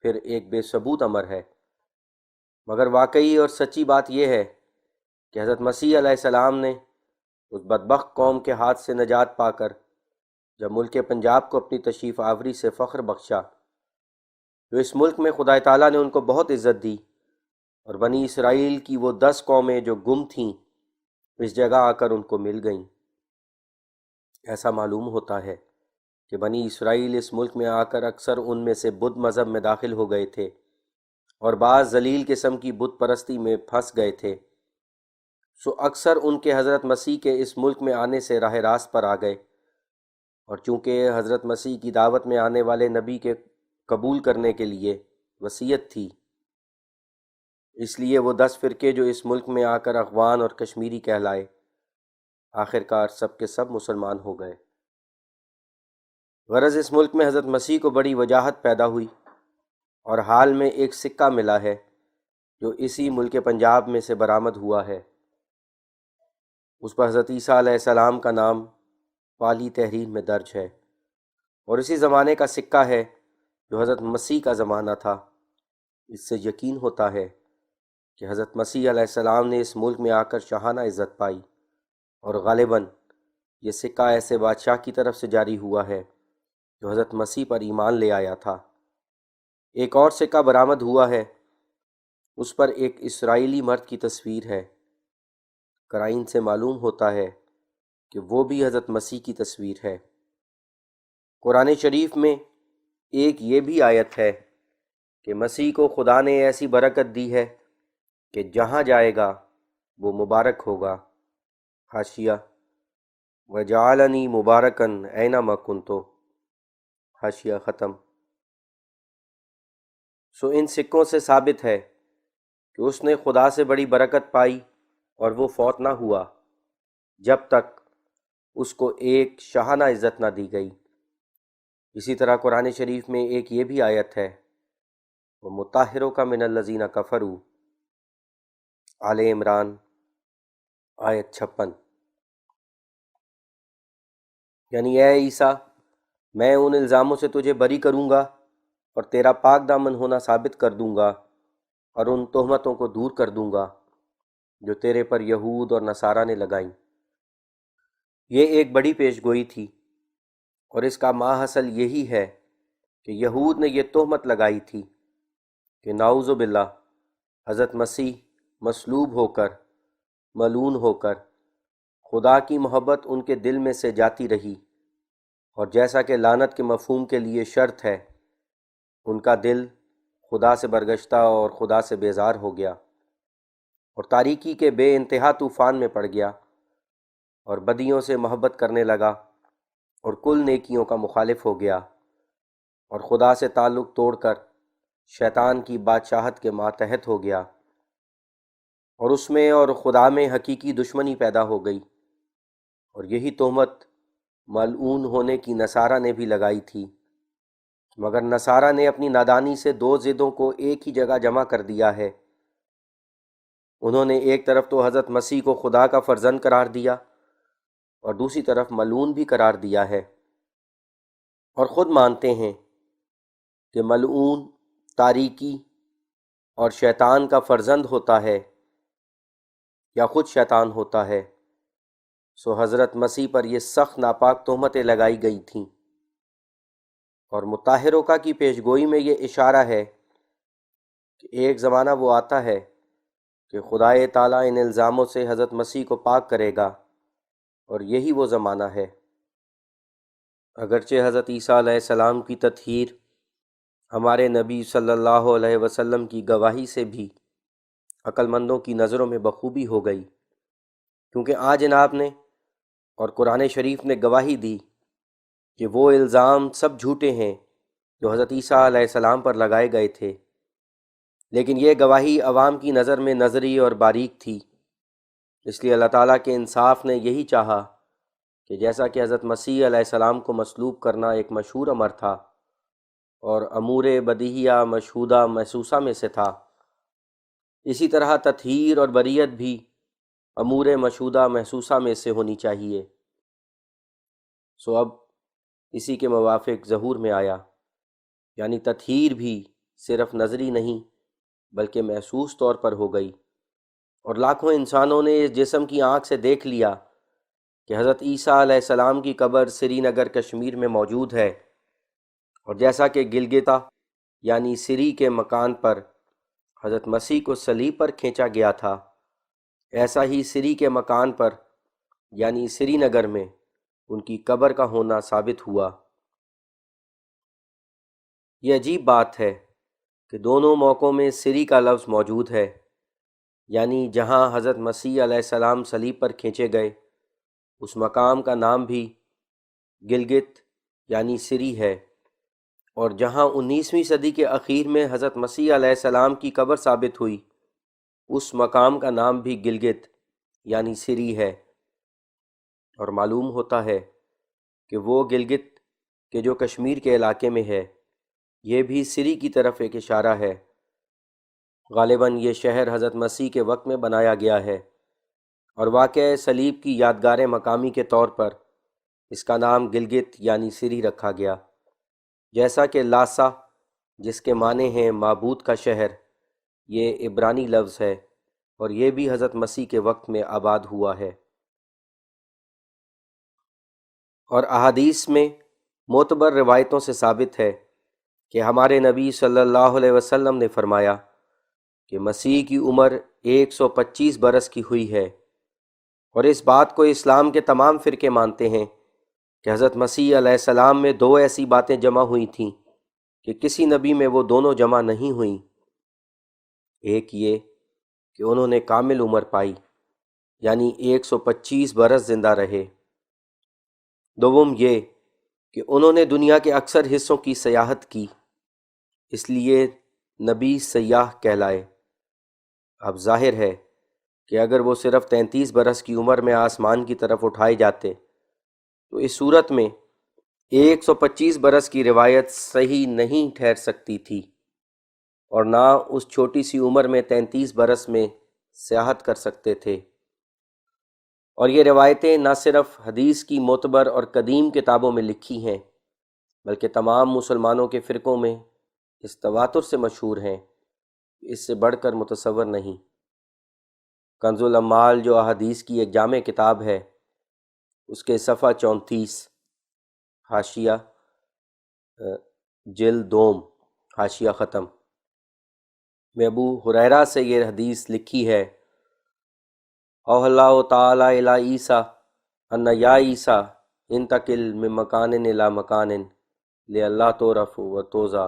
پھر ایک بے ثبوت امر ہے۔ مگر واقعی اور سچی بات یہ ہے کہ حضرت مسیح علیہ السلام نے اس بدبخت قوم کے ہاتھ سے نجات پا کر جب ملک پنجاب کو اپنی تشریف آوری سے فخر بخشا، تو اس ملک میں خدائے تعالیٰ نے ان کو بہت عزت دی، اور بنی اسرائیل کی وہ 10 قومیں جو گم تھیں اس جگہ آ کر ان کو مل گئیں۔ ایسا معلوم ہوتا ہے کہ بنی اسرائیل اس ملک میں آ کر اکثر ان میں سے بدھ مذہب میں داخل ہو گئے تھے، اور بعض ذلیل قسم کی بت پرستی میں پھنس گئے تھے، سو اکثر ان کے حضرت مسیح کے اس ملک میں آنے سے راہ راست پر آ گئے، اور چونکہ حضرت مسیح کی دعوت میں آنے والے نبی کے قبول کرنے کے لیے وصیت تھی، اس لیے وہ 10 فرقے جو اس ملک میں آ کر اخوان اور کشمیری کہلائے، آخرکار سب کے سب مسلمان ہو گئے۔ غرض اس ملک میں حضرت مسیح کو بڑی وجاہت پیدا ہوئی، اور حال میں ایک سکہ ملا ہے جو اسی ملک پنجاب میں سے برآمد ہوا ہے۔ اس پر حضرت عیسیٰ علیہ السلام کا نام پالی تحریر میں درج ہے، اور اسی زمانے کا سکہ ہے جو حضرت مسیح کا زمانہ تھا۔ اس سے یقین ہوتا ہے کہ حضرت مسیح علیہ السلام نے اس ملک میں آ کر شاہانہ عزت پائی، اور غالباً یہ سکہ ایسے بادشاہ کی طرف سے جاری ہوا ہے جو حضرت مسیح پر ایمان لے آیا تھا۔ ایک اور سکہ برآمد ہوا ہے، اس پر ایک اسرائیلی مرد کی تصویر ہے۔ قرائن سے معلوم ہوتا ہے کہ وہ بھی حضرت مسیح کی تصویر ہے۔ قرآن شریف میں ایک یہ بھی آیت ہے کہ مسیح کو خدا نے ایسی برکت دی ہے کہ جہاں جائے گا وہ مبارک ہوگا۔ حاشیہ: وجعلنی مبارکن اینما کنت، حاشیہ ختم۔ سو ان سکوں سے ثابت ہے کہ اس نے خدا سے بڑی برکت پائی، اور وہ فوت نہ ہوا جب تک اس کو ایک شاہانہ عزت نہ دی گئی۔ اسی طرح قرآن شریف میں ایک یہ بھی آیت ہے، وَمُطَہِّرُکَ مِنَ الَّذِینَ کَفَرُوا، آل عمران آیت 56۔ یعنی اے عیسیٰ، میں ان الزاموں سے تجھے بری کروں گا اور تیرا پاک دامن ہونا ثابت کر دوں گا، اور ان تہمتوں کو دور کر دوں گا جو تیرے پر یہود اور نصارہ نے لگائیں۔ یہ ایک بڑی پیش گوئی تھی، اور اس کا ماحصل یہی ہے کہ یہود نے یہ تہمت لگائی تھی کہ نعوذ باللہ حضرت مسیح مصلوب ہو کر، ملعون ہو کر، خدا کی محبت ان کے دل میں سے جاتی رہی، اور جیسا کہ لعنت کے مفہوم کے لیے شرط ہے، ان کا دل خدا سے برگشتہ اور خدا سے بیزار ہو گیا، اور تاریکی کے بے انتہا طوفان میں پڑ گیا، اور بدیوں سے محبت کرنے لگا، اور کل نیکیوں کا مخالف ہو گیا، اور خدا سے تعلق توڑ کر شیطان کی بادشاہت کے ماتحت ہو گیا، اور اس میں اور خدا میں حقیقی دشمنی پیدا ہو گئی۔ اور یہی تہمت ملعون ہونے کی نصارہ نے بھی لگائی تھی، مگر نصارہ نے اپنی نادانی سے 2 ضدوں کو ایک ہی جگہ جمع کر دیا ہے۔ انہوں نے ایک طرف تو حضرت مسیح کو خدا کا فرزند قرار دیا، اور دوسری طرف ملعون بھی قرار دیا ہے، اور خود مانتے ہیں کہ ملعون تاریکی اور شیطان کا فرزند ہوتا ہے یا خود شیطان ہوتا ہے۔ سو حضرت مسیح پر یہ سخت ناپاک تہمتیں لگائی گئی تھیں، اور مطہرکہ کی پیش گوئی میں یہ اشارہ ہے کہ ایک زمانہ وہ آتا ہے کہ خدائے تعالیٰ ان الزاموں سے حضرت مسیح کو پاک کرے گا، اور یہی وہ زمانہ ہے۔ اگرچہ حضرت عیسیٰ علیہ السلام کی تطہیر ہمارے نبی صلی اللہ علیہ وسلم کی گواہی سے بھی عقل مندوں کی نظروں میں بخوبی ہو گئی، کیونکہ آج جناب نے اور قرآن شریف نے گواہی دی کہ وہ الزام سب جھوٹے ہیں جو حضرت عیسیٰ علیہ السلام پر لگائے گئے تھے، لیکن یہ گواہی عوام کی نظر میں نظری اور باریک تھی۔ اس لیے اللہ تعالیٰ کے انصاف نے یہی چاہا کہ جیسا کہ حضرت مسیح علیہ السلام کو مصلوب کرنا ایک مشہور امر تھا اور امور بدیہیہ مشہودہ محسوسہ میں سے تھا، اسی طرح تطہیر اور بریت بھی امور مشہودہ محسوسہ میں سے ہونی چاہیے۔ سو اب اسی کے موافق ظہور میں آیا، یعنی تطہیر بھی صرف نظری نہیں بلکہ محسوس طور پر ہو گئی، اور لاکھوں انسانوں نے اس جسم کی آنکھ سے دیکھ لیا کہ حضرت عیسیٰ علیہ السلام کی قبر سری نگر کشمیر میں موجود ہے، اور جیسا کہ گلگتا یعنی سری کے مکان پر حضرت مسیح کو صلیب پر کھینچا گیا تھا، ایسا ہی سری کے مکان پر یعنی سری نگر میں ان کی قبر کا ہونا ثابت ہوا۔ یہ عجیب بات ہے کہ دونوں موقعوں میں سری کا لفظ موجود ہے، یعنی جہاں حضرت مسیح علیہ السلام صلیب پر کھینچے گئے اس مقام کا نام بھی گلگت یعنی سری ہے، اور جہاں 19ویں صدی کے اخیر میں حضرت مسیح علیہ السلام کی قبر ثابت ہوئی اس مقام کا نام بھی گلگت یعنی سری ہے۔ اور معلوم ہوتا ہے کہ وہ گلگت کہ جو کشمیر کے علاقے میں ہے، یہ بھی سری کی طرف ایک اشارہ ہے۔ غالباً یہ شہر حضرت مسیح کے وقت میں بنایا گیا ہے، اور واقعہ صلیب کی یادگار مقامی کے طور پر اس کا نام گلگت یعنی سری رکھا گیا، جیسا کہ لاسا جس کے معنی ہیں معبود کا شہر، یہ عبرانی لفظ ہے، اور یہ بھی حضرت مسیح کے وقت میں آباد ہوا ہے۔ اور احادیث میں معتبر روایتوں سے ثابت ہے کہ ہمارے نبی صلی اللہ علیہ وسلم نے فرمایا کہ مسیح کی عمر 125 برس کی ہوئی ہے، اور اس بات کو اسلام کے تمام فرقے مانتے ہیں کہ حضرت مسیح علیہ السلام میں دو ایسی باتیں جمع ہوئی تھیں کہ کسی نبی میں وہ دونوں جمع نہیں ہوئیں۔ ایک یہ کہ انہوں نے کامل عمر پائی، یعنی 125 برس زندہ رہے۔ دوم یہ کہ انہوں نے دنیا کے اکثر حصوں کی سیاحت کی، اس لیے نبی سیاح کہلائے۔ اب ظاہر ہے کہ اگر وہ صرف 33 برس کی عمر میں آسمان کی طرف اٹھائے جاتے تو اس صورت میں 125 برس کی روایت صحیح نہیں ٹھہر سکتی تھی، اور نہ اس چھوٹی سی عمر میں 33 برس میں سیاحت کر سکتے تھے۔ اور یہ روایتیں نہ صرف حدیث کی معتبر اور قدیم کتابوں میں لکھی ہیں بلکہ تمام مسلمانوں کے فرقوں میں اس تواتر سے مشہور ہیں، اس سے بڑھ کر متصور نہیں۔ کنز الاموال جو احادیث کی ایک جامع کتاب ہے، اس کے صفحہ 34 حاشیہ جلد دوم حاشیہ ختم میں ابو ہریرہ سے یہ حدیث لکھی ہے، اوحی اللہ تعالی الی عیسیٰ ان یا عیسیٰ انتقل من مکان الی مکان لاللہ تعرف و توضع،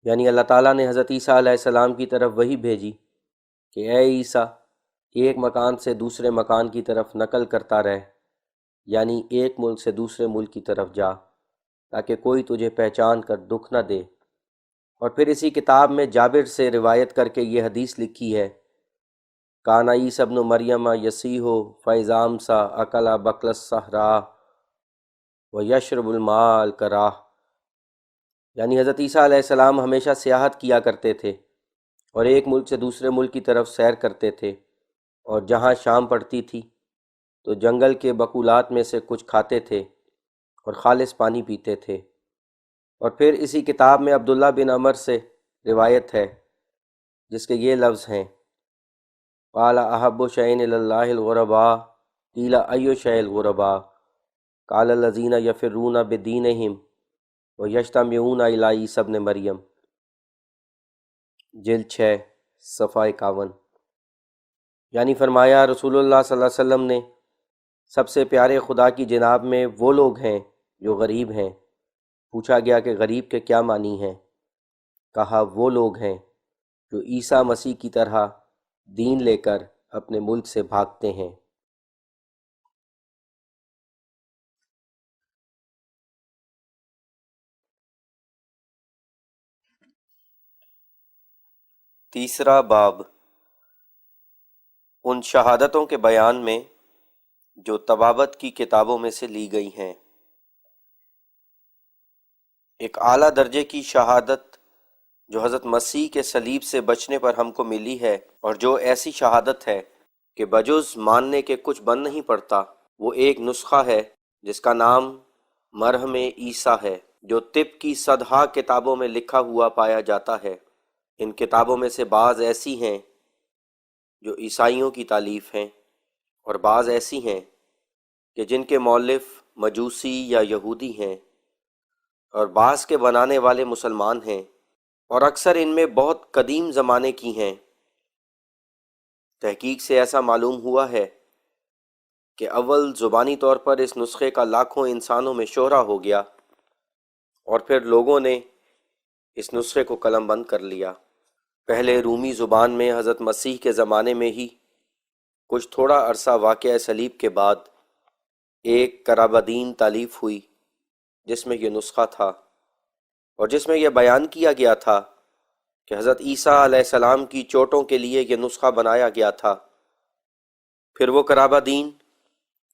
یعنی اللہ تعالیٰ نے حضرت عیسیٰ علیہ السلام کی طرف وحی بھیجی کہ اے عیسیٰ ایک مکان سے دوسرے مکان کی طرف نقل کرتا رہ، یعنی ایک ملک سے دوسرے ملک کی طرف جا تاکہ کوئی تجھے پہچان کر دکھ نہ دے۔ اور پھر اسی کتاب میں جابر سے روایت کر کے یہ حدیث لکھی ہے، کان عیسی ابن مریم یسیح فاذا امسیٰ اکل بکل الصحراء ویشرب الماء الکراہ، یعنی حضرت عیسیٰ علیہ السلام ہمیشہ سیاحت کیا کرتے تھے اور ایک ملک سے دوسرے ملک کی طرف سیر کرتے تھے، اور جہاں شام پڑتی تھی تو جنگل کے بقولات میں سے کچھ کھاتے تھے اور خالص پانی پیتے تھے۔ اور پھر اسی کتاب میں عبداللہ بن عمر سے روایت ہے جس کے یہ لفظ ہیں، قال احب شیء الی اللہ الغرباء قیل ای شیء الغرباء قال الذین یفرون بدینہم ویجتمعون الی عیسی ابن مریم، جلد 6 صفحہ 51۔ یعنی فرمایا رسول اللہ صلی اللہ علیہ وسلم نے سب سے پیارے خدا کی جناب میں وہ لوگ ہیں جو غریب ہیں۔ پوچھا گیا کہ غریب کے کیا معنی ہیں؟ کہا وہ لوگ ہیں جو عیسیٰ مسیح کی طرح دین لے کر اپنے ملک سے بھاگتے ہیں۔ تیسرا باب، ان شہادتوں کے بیان میں جو طبابت کی کتابوں میں سے لی گئی ہیں۔ ایک اعلیٰ درجے کی شہادت جو حضرت مسیح کے صلیب سے بچنے پر ہم کو ملی ہے، اور جو ایسی شہادت ہے کہ بجز ماننے کے کچھ بن نہیں پڑتا، وہ ایک نسخہ ہے جس کا نام مرہم عیسیٰ ہے، جو طب کی صدہا کتابوں میں لکھا ہوا پایا جاتا ہے۔ ان کتابوں میں سے بعض ایسی ہیں جو عیسائیوں کی تالیف ہیں، اور بعض ایسی ہیں کہ جن کے مؤلف مجوسی یا یہودی ہیں، اور بعض کے بنانے والے مسلمان ہیں، اور اکثر ان میں بہت قدیم زمانے کی ہیں۔ تحقیق سے ایسا معلوم ہوا ہے کہ اول زبانی طور پر اس نسخے کا لاکھوں انسانوں میں شہرہ ہو گیا، اور پھر لوگوں نے اس نسخے کو قلم بند کر لیا۔ پہلے رومی زبان میں حضرت مسیح کے زمانے میں ہی کچھ تھوڑا عرصہ واقعہ صلیب کے بعد ایک قرابدین تالیف ہوئی جس میں یہ نسخہ تھا، اور جس میں یہ بیان کیا گیا تھا کہ حضرت عیسیٰ علیہ السلام کی چوٹوں کے لیے یہ نسخہ بنایا گیا تھا۔ پھر وہ قرابدین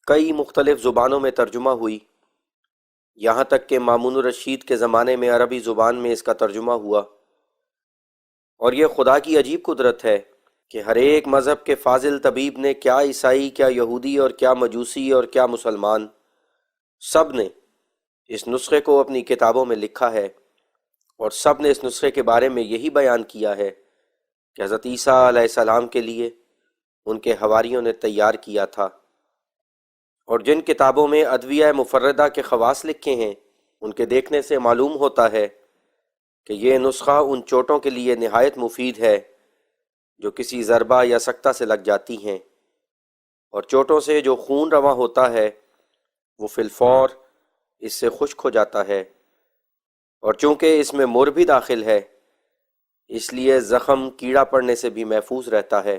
کئی مختلف زبانوں میں ترجمہ ہوئی، یہاں تک کہ مامون الرشید کے زمانے میں عربی زبان میں اس کا ترجمہ ہوا۔ اور یہ خدا کی عجیب قدرت ہے کہ ہر ایک مذہب کے فاضل طبیب نے، کیا عیسائی، کیا یہودی، اور کیا مجوسی، اور کیا مسلمان، سب نے اس نسخے کو اپنی کتابوں میں لکھا ہے، اور سب نے اس نسخے کے بارے میں یہی بیان کیا ہے کہ حضرت عیسیٰ علیہ السلام کے لیے ان کے حواریوں نے تیار کیا تھا۔ اور جن کتابوں میں ادویہ مفردہ کے خواص لکھے ہیں، ان کے دیکھنے سے معلوم ہوتا ہے کہ یہ نسخہ ان چوٹوں کے لیے نہایت مفید ہے جو کسی ضربہ یا سکتہ سے لگ جاتی ہیں، اور چوٹوں سے جو خون رواں ہوتا ہے وہ فی الفور اس سے خشک ہو جاتا ہے، اور چونکہ اس میں مر بھی داخل ہے اس لیے زخم کیڑا پڑنے سے بھی محفوظ رہتا ہے،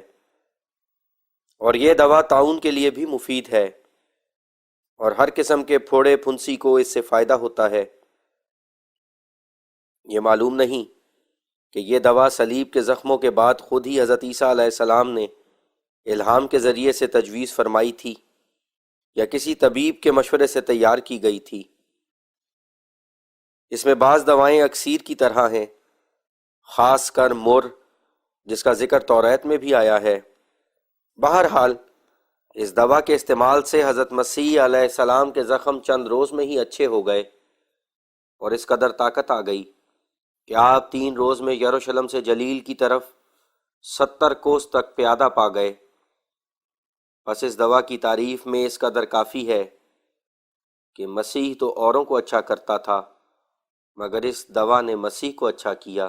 اور یہ دوا طاعون کے لیے بھی مفید ہے، اور ہر قسم کے پھوڑے پھنسی کو اس سے فائدہ ہوتا ہے۔ یہ معلوم نہیں کہ یہ دوا صلیب کے زخموں کے بعد خود ہی حضرت عیسیٰ علیہ السلام نے الہام کے ذریعے سے تجویز فرمائی تھی یا کسی طبیب کے مشورے سے تیار کی گئی تھی۔ اس میں بعض دوائیں اکسیر کی طرح ہیں، خاص کر مر، جس کا ذکر توریت میں بھی آیا ہے۔ بہرحال اس دوا کے استعمال سے حضرت مسیح علیہ السلام کے زخم چند روز میں ہی اچھے ہو گئے، اور اس قدر طاقت آ گئی کہ آپ 3 روز میں یروشلم سے جلیل کی طرف 70 کوس تک پیادہ پا گئے۔ بس اس دوا کی تعریف میں اس قدر کافی ہے کہ مسیح تو اوروں کو اچھا کرتا تھا، مگر اس دوا نے مسیح کو اچھا کیا۔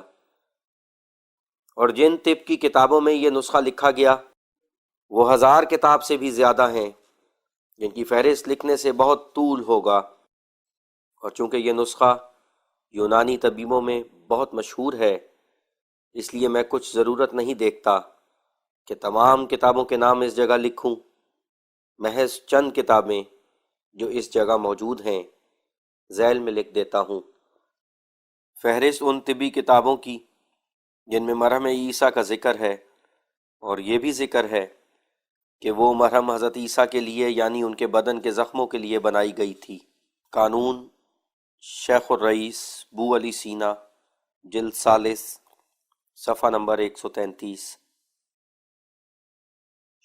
اور جن طب کی کتابوں میں یہ نسخہ لکھا گیا وہ 1000 کتاب سے بھی زیادہ ہیں، جن کی فہرست لکھنے سے بہت طول ہوگا، اور چونکہ یہ نسخہ یونانی طبیبوں میں بہت مشہور ہے، اس لیے میں کچھ ضرورت نہیں دیکھتا کہ تمام کتابوں کے نام اس جگہ لکھوں۔ محض چند کتابیں جو اس جگہ موجود ہیں ذیل میں لکھ دیتا ہوں۔ فہرست ان طبی کتابوں کی جن میں مرہم عیسیٰ کا ذکر ہے، اور یہ بھی ذکر ہے کہ وہ مرہم حضرت عیسیٰ کے لیے یعنی ان کے بدن کے زخموں کے لیے بنائی گئی تھی۔ قانون شیخ الرئیس بو علی سینا، جلد 40، صفحہ نمبر 133۔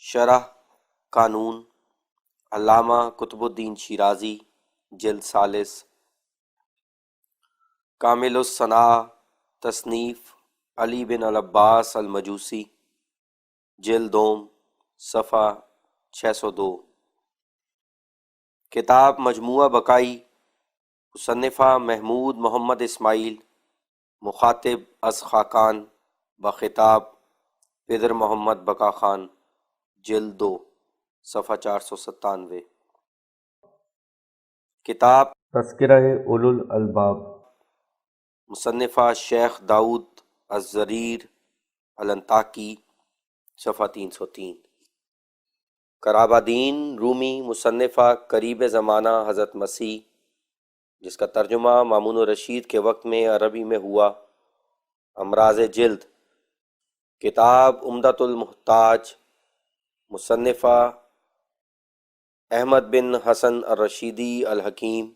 شرح قانون علامہ قطب الدین شیرازی، جلد 40۔ کامل الصناع تصنیف علی بن العباس المجوسی، جلد دوم، صفحہ 602۔ کتاب مجموعہ بقائی، مصنفہ محمود محمد اسماعیل، مخاطب از خاقان، بخطاب پدر محمد بقا خان، جلد 2، صفحہ 497۔ کتاب تذکرہ اولو الالباب، مصنفہ شیخ داؤد الزریر الانطاکی، صفحہ 303۔ قرابادین رومی، مصنفہ قریب زمانہ حضرت مسیح، جس کا ترجمہ مامون الرشید کے وقت میں عربی میں ہوا۔ امراض جلد، کتاب عمدۃ المحتاج، مصنفہ احمد بن حسن الرشیدی الحکیم۔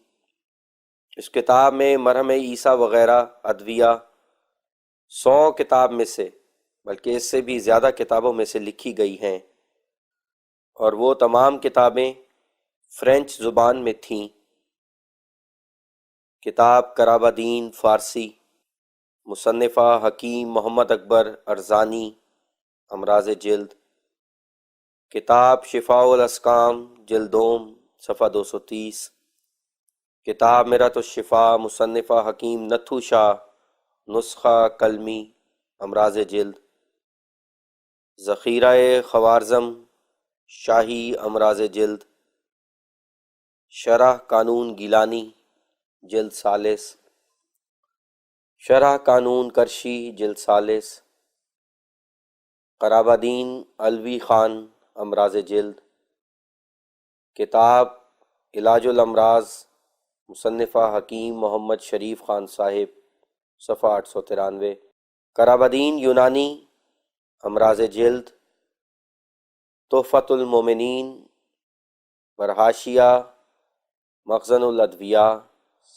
اس کتاب میں مرہم عیسیٰ وغیرہ ادویہ 100 کتاب میں سے، بلکہ اس سے بھی زیادہ کتابوں میں سے لکھی گئی ہیں، اور وہ تمام کتابیں فرینچ زبان میں تھیں۔ کتاب قرابادین فارسی، مصنفہ حکیم محمد اکبر ارزانی، امراض جلد۔ کتاب شفاء الاسقام، جلد دوم، صفحہ 230۔ کتاب مرۃ الشفاء، مصنفہ حکیم نتھو شاہ، نسخہ کلمی، امراض جلد۔ ذخیرہ خوارزم شاہی، امراض جلد۔ شرح قانون گیلانی، جلد 40۔ شرح قانون کرشی، جلد 40۔ قرابادین علوی خان، امراض جلد۔ کتاب علاج الامراض، مصنفہ حکیم محمد شریف خان صاحب، صفحہ 893۔ قرابادین یونانی، امراض جلد۔ تحفۃ المومنین، برحاشیہ مخزن الادویہ،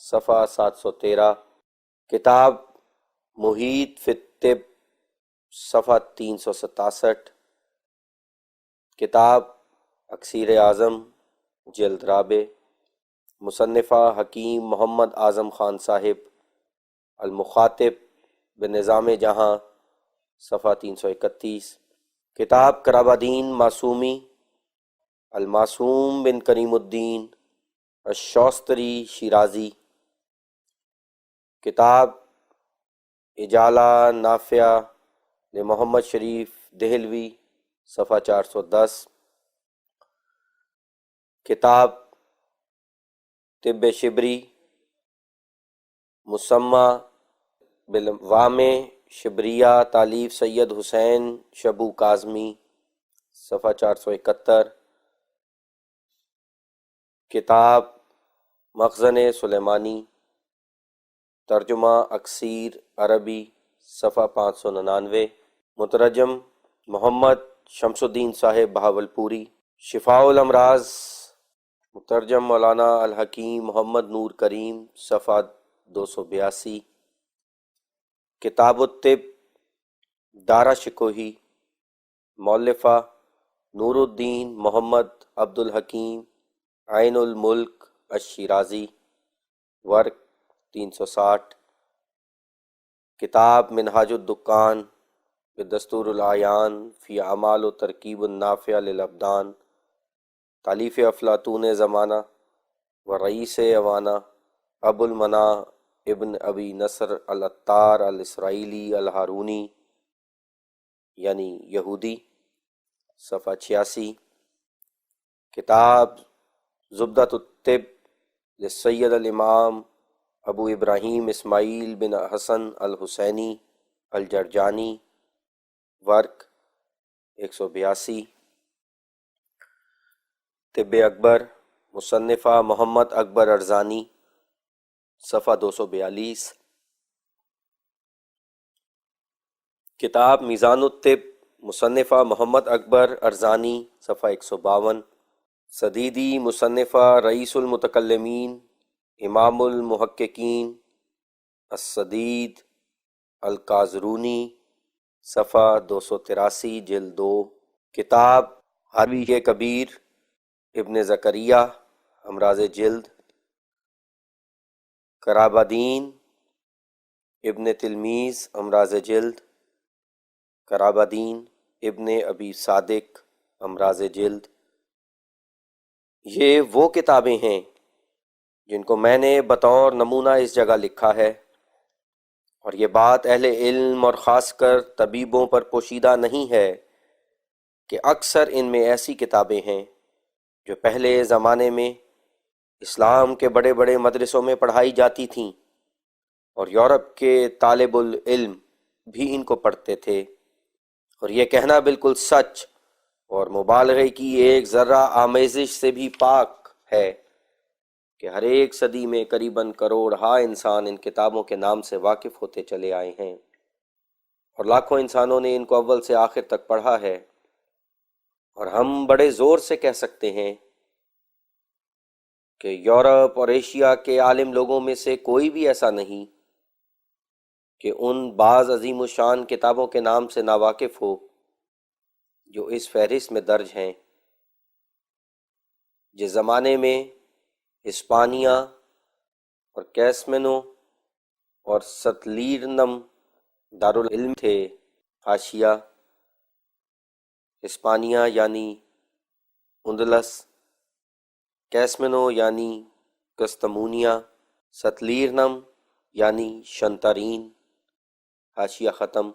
صفحہ 713۔ کتاب محیط فی الطب، صفحہ 367۔ کتاب اکسیر اعظم، جلد رابع، مصنفہ حکیم محمد اعظم خان صاحب، المخاطب بنظام جہاں، صفحہ 331۔ کتاب قرابادین معصومی، المعصوم بن کریم الدین الشوستری شیرازی۔ کتاب اجالہ نافعہ لمحمد شریف دہلوی، صفحہ 410۔ کتاب طب شبری، مسمى بالوام شبریہ، تالیف سید حسین شبو کاظمی، صفحہ 471۔ کتاب مخزن سلیمانی، ترجمہ اکثیر عربی، صفحہ 599۔ مترجم محمد شمس الدین صاحب بہاولپوری۔ شفاء الامراض، مترجم مولانا الحکیم محمد نور کریم، صفحہ 282۔ کتاب الطب دارا شکوہی، مؤلفہ نور الدین محمد عبد الحکیم عین الملک الشیرازی، ورق 360۔ کتاب منہاج الدکان بدستور العیان فی اعمال و ترکیب النافع للابدان، تالیف افلاطون زمانہ و رئیس اوانہ ابو المنا ابن ابی نصر العطار الاسرائیلی الہارونی، یعنی یہودی، صفحہ 86۔ کتاب زبدۃ الطب للسید الامام ابو ابراہیم اسماعیل بن حسن الحسینی الجرجانی، ورق 182۔ طب اکبر، مصنفہ محمد اکبر ارزانی، صفحہ 242۔ کتاب میزان الطب، مصنفہ محمد اکبر ارزانی، صفحہ 152۔ سدیدی، مصنفہ رئیس المتکلمین امام المحققین السدید القازرونی، صفحہ 283، جلد 2۔ کتاب حاوی کبیر ابن زکریہ، امراض جلد۔ قرابادین ابن تلمیذ، امراض جلد۔ قرابادین ابن ابی صادق، امراض جلد۔ یہ وہ کتابیں ہیں جن کو میں نے بطور نمونہ اس جگہ لکھا ہے، اور یہ بات اہل علم اور خاص کر طبیبوں پر پوشیدہ نہیں ہے کہ اکثر ان میں ایسی کتابیں ہیں جو پہلے زمانے میں اسلام کے بڑے بڑے مدرسوں میں پڑھائی جاتی تھیں، اور یورپ کے طالب العلم بھی ان کو پڑھتے تھے۔ اور یہ کہنا بالکل سچ اور مبالغے کی ایک ذرہ آمیزش سے بھی پاک ہے کہ ہر ایک صدی میں قریباً کروڑ ہا انسان ان کتابوں کے نام سے واقف ہوتے چلے آئے ہیں، اور لاکھوں انسانوں نے ان کو اول سے آخر تک پڑھا ہے۔ اور ہم بڑے زور سے کہہ سکتے ہیں کہ یورپ اور ایشیا کے عالم لوگوں میں سے کوئی بھی ایسا نہیں کہ ان بعض عظیم الشان کتابوں کے نام سے ناواقف ہو جو اس فہرست میں درج ہیں۔ جس زمانے میں ہسپانیہ اور کیسمنو اور ستلیرنم دارالعلم تھے، حاشیہ ہسپانیہ یعنی اندلس، کیسمنو یعنی کستمونیا، ستلیرنم یعنی شنترین، حاشیہ ختم۔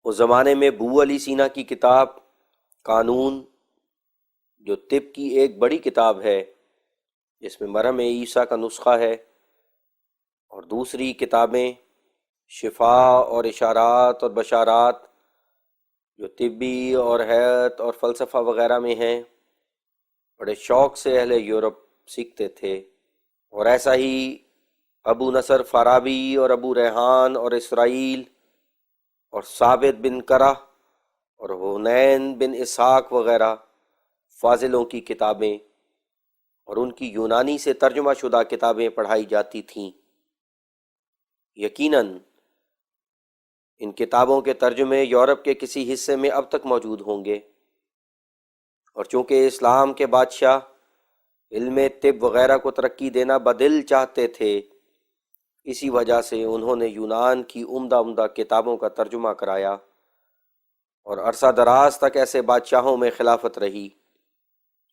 اس زمانے میں بو علی سینا کی کتاب قانون، جو طب کی ایک بڑی کتاب ہے جس میں مرہم عیسیٰ کا نسخہ ہے، اور دوسری کتابیں شفا اور اشارات اور بشارات جو طبی اور حیات اور فلسفہ وغیرہ میں ہیں، بڑے شوق سے اہل یورپ سیکھتے تھے۔ اور ایسا ہی ابو نصر فارابی اور ابو ریحان اور اسرائیل اور ثابت بن کرہ اور حنین بن اسحاق وغیرہ فاضلوں کی کتابیں اور ان کی یونانی سے ترجمہ شدہ کتابیں پڑھائی جاتی تھیں۔ یقیناً ان کتابوں کے ترجمے یورپ کے کسی حصے میں اب تک موجود ہوں گے، اور چونکہ اسلام کے بادشاہ علم طب وغیرہ کو ترقی دینا بدل چاہتے تھے، اسی وجہ سے انہوں نے یونان کی عمدہ کتابوں کا ترجمہ کرایا، اور عرصہ دراز تک ایسے بادشاہوں میں خلافت رہی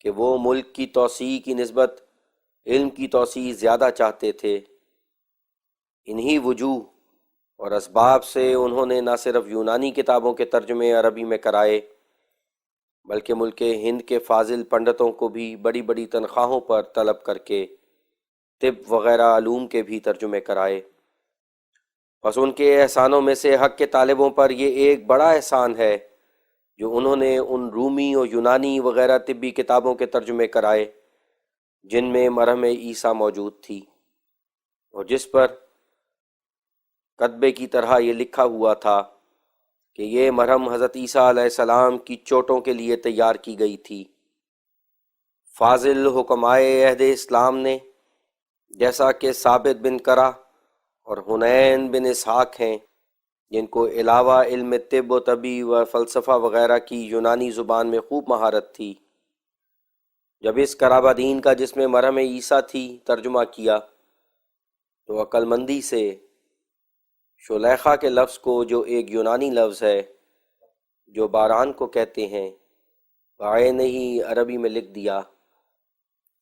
کہ وہ ملک کی توسیع کی نسبت علم کی توسیع زیادہ چاہتے تھے۔ انہی وجوہ اور اسباب سے انہوں نے نہ صرف یونانی کتابوں کے ترجمے عربی میں کرائے، بلکہ ملک ہند کے فاضل پنڈتوں کو بھی بڑی بڑی تنخواہوں پر طلب کر کے طب وغیرہ علوم کے بھی ترجمے کرائے۔ بس ان کے احسانوں میں سے حق کے طالبوں پر یہ ایک بڑا احسان ہے جو انہوں نے ان رومی اور یونانی وغیرہ طبی کتابوں کے ترجمے کرائے جن میں مرہم عیسیٰ موجود تھی، اور جس پر کتبے کی طرح یہ لکھا ہوا تھا کہ یہ مرہم حضرت عیسیٰ علیہ السلام کی چوٹوں کے لیے تیار کی گئی تھی۔ فاضل حکمائے عہد اسلام نے، جیسا کہ ثابت بن کرہ اور حنین بن اسحاق ہیں، جن کو علاوہ علم طب و طبی و فلسفہ وغیرہ کی یونانی زبان میں خوب مہارت تھی، جب اس قرابہ دین کا جس میں مرہم عیسیٰ تھی ترجمہ کیا تو عقل مندی سے شلیخا کے لفظ کو، جو ایک یونانی لفظ ہے جو باران کو کہتے ہیں، بعین ہی عربی میں لکھ دیا،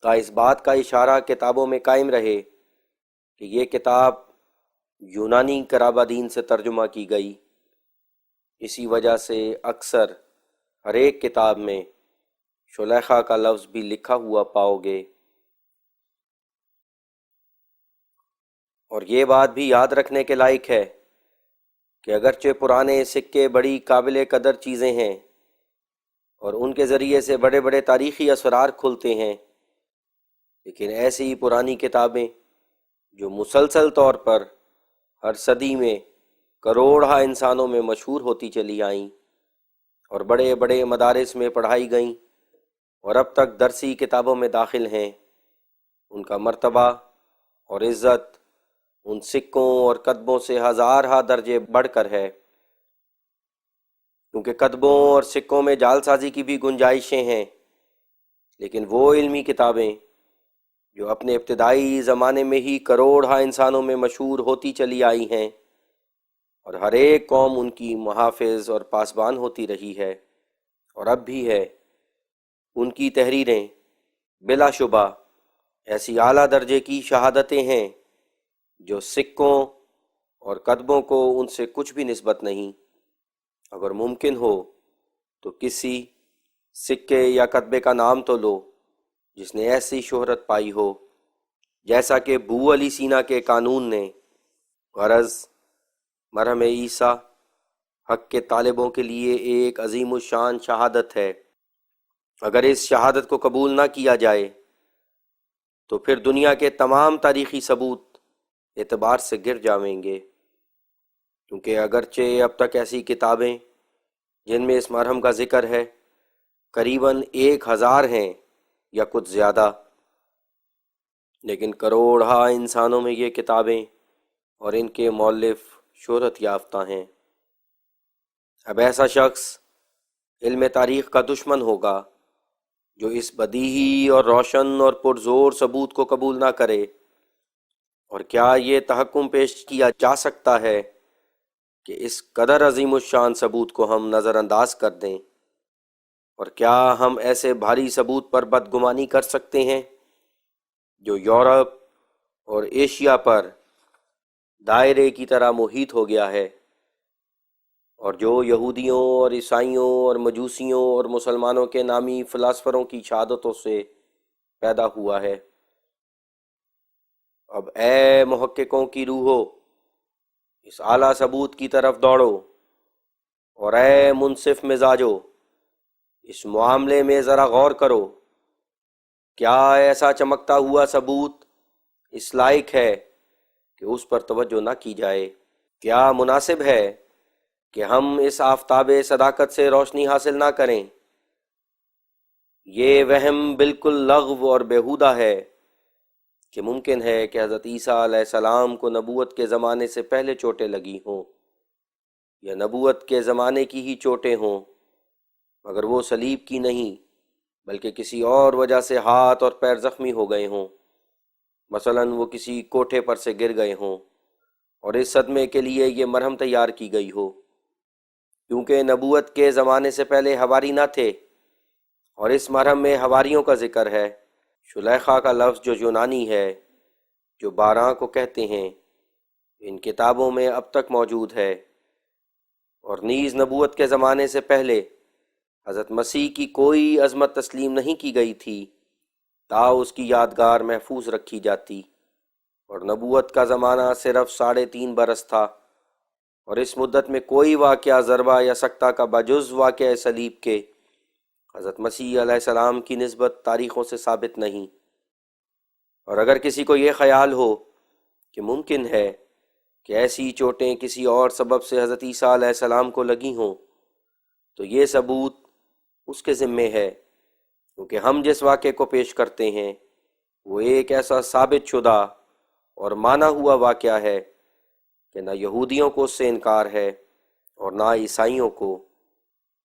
تا اس بات کا اشارہ کتابوں میں قائم رہے کہ یہ کتاب یونانی قرابہ دین سے ترجمہ کی گئی۔ اسی وجہ سے اکثر ہر ایک کتاب میں شلیخا کا لفظ بھی لکھا ہوا پاؤ گے۔ اور یہ بات بھی یاد رکھنے کے لائق ہے کہ اگرچہ پرانے سکے بڑی قابل قدر چیزیں ہیں اور ان کے ذریعے سے بڑے بڑے تاریخی اسرار کھلتے ہیں، لیکن ایسی پرانی کتابیں جو مسلسل طور پر ہر صدی میں کروڑہا انسانوں میں مشہور ہوتی چلی آئیں اور بڑے بڑے مدارس میں پڑھائی گئیں اور اب تک درسی کتابوں میں داخل ہیں، ان کا مرتبہ اور عزت ان سکوں اور کتبوں سے ہزارہا درجے بڑھ کر ہے، کیونکہ کتبوں اور سکوں میں جعل سازی کی بھی گنجائشیں ہیں، لیکن وہ علمی کتابیں جو اپنے ابتدائی زمانے میں ہی کروڑہا انسانوں میں مشہور ہوتی چلی آئی ہیں، اور ہر ایک قوم ان کی محافظ اور پاسبان ہوتی رہی ہے اور اب بھی ہے، ان کی تحریریں بلا شبہ ایسی اعلیٰ درجے کی شہادتیں ہیں جو سکوں اور کتبوں کو ان سے کچھ بھی نسبت نہیں۔ اگر ممکن ہو تو کسی سکے یا کتبے کا نام تو لو جس نے ایسی شہرت پائی ہو جیسا کہ بو علی سینا کے قانون نے۔ غرض مرہم عیسیٰ حق کے طالبوں کے لیے ایک عظیم الشان شہادت ہے۔ اگر اس شہادت کو قبول نہ کیا جائے تو پھر دنیا کے تمام تاریخی ثبوت اعتبار سے گر جائیں گے، کیونکہ اگرچہ اب تک ایسی کتابیں جن میں اس مرہم کا ذکر ہے قریباً 1000 ہیں یا کچھ زیادہ، لیکن کروڑہا انسانوں میں یہ کتابیں اور ان کے مؤلف شہرت یافتہ ہیں۔ اب ایسا شخص علم تاریخ کا دشمن ہوگا جو اس بدیہی اور روشن اور پرزور ثبوت کو قبول نہ کرے۔ اور کیا یہ تحکم پیش کیا جا سکتا ہے کہ اس قدر عظیم الشان ثبوت کو ہم نظر انداز کر دیں؟ اور کیا ہم ایسے بھاری ثبوت پر بدگمانی کر سکتے ہیں جو یورپ اور ایشیا پر دائرے کی طرح محیط ہو گیا ہے، اور جو یہودیوں اور عیسائیوں اور مجوسیوں اور مسلمانوں کے نامی فلاسفروں کی شہادتوں سے پیدا ہوا ہے؟ اب اے محققوں کی روحو، اس اعلیٰ ثبوت کی طرف دوڑو، اور اے منصف مزاجو، اس معاملے میں ذرا غور کرو۔ کیا ایسا چمکتا ہوا ثبوت اس لائق ہے کہ اس پر توجہ نہ کی جائے؟ کیا مناسب ہے کہ ہم اس آفتاب صداقت سے روشنی حاصل نہ کریں؟ یہ وہم بالکل لغو اور بیہودہ ہے کہ ممکن ہے کہ حضرت عیسیٰ علیہ السلام کو نبوت کے زمانے سے پہلے چوٹیں لگی ہوں، یا نبوت کے زمانے کی ہی چوٹیں ہوں، مگر وہ صلیب کی نہیں بلکہ کسی اور وجہ سے ہاتھ اور پیر زخمی ہو گئے ہوں۔ مثلاً وہ کسی کوٹھے پر سے گر گئے ہوں اور اس صدمے کے لیے یہ مرہم تیار کی گئی ہو۔ کیونکہ نبوت کے زمانے سے پہلے حواری نہ تھے، اور اس مرہم میں حواریوں کا ذکر ہے۔ شلیخا کا لفظ جو یونانی ہے، جو 12 کو کہتے ہیں، ان کتابوں میں اب تک موجود ہے، اور نیز نبوت کے زمانے سے پہلے حضرت مسیح کی کوئی عظمت تسلیم نہیں کی گئی تھی تا اس کی یادگار محفوظ رکھی جاتی، اور نبوت کا زمانہ صرف 3.5 برس تھا، اور اس مدت میں کوئی واقعہ ضربہ یا سکتہ کا بجز واقعہ صلیب کے حضرت مسیح علیہ السلام کی نسبت تاریخوں سے ثابت نہیں۔ اور اگر کسی کو یہ خیال ہو کہ ممکن ہے کہ ایسی چوٹیں کسی اور سبب سے حضرت عیسیٰ علیہ السلام کو لگی ہوں، تو یہ ثبوت اس کے ذمے ہے، کیونکہ ہم جس واقعے کو پیش کرتے ہیں وہ ایک ایسا ثابت شدہ اور مانا ہوا واقعہ ہے کہ نہ یہودیوں کو اس سے انکار ہے اور نہ عیسائیوں کو،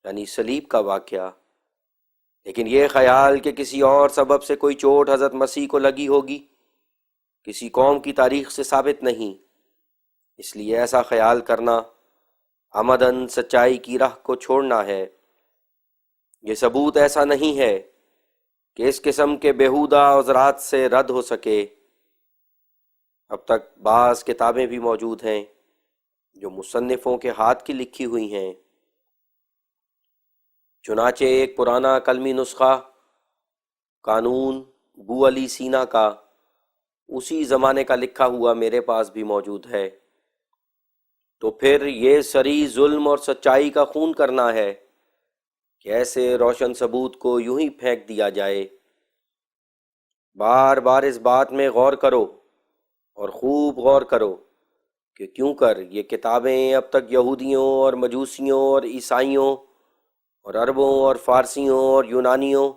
یعنی صلیب کا واقعہ۔ لیکن یہ خیال کہ کسی اور سبب سے کوئی چوٹ حضرت مسیح کو لگی ہوگی کسی قوم کی تاریخ سے ثابت نہیں، اس لیے ایسا خیال کرنا عمداً سچائی کی راہ کو چھوڑنا ہے۔ یہ ثبوت ایسا نہیں ہے کہ اس قسم کے بیہودہ عذرات سے رد ہو سکے۔ اب تک بعض کتابیں بھی موجود ہیں جو مصنفوں کے ہاتھ کی لکھی ہوئی ہیں، چنانچہ ایک پرانا قلمی نسخہ قانون بو علی سینا کا اسی زمانے کا لکھا ہوا میرے پاس بھی موجود ہے۔ تو پھر یہ سری ظلم اور سچائی کا خون کرنا ہے کہ ایسے روشن ثبوت کو یوں ہی پھینک دیا جائے۔ بار بار اس بات میں غور کرو اور خوب غور کرو کہ کیوں کر یہ کتابیں اب تک یہودیوں اور مجوسیوں اور عیسائیوں اور عربوں اور فارسیوں اور یونانیوں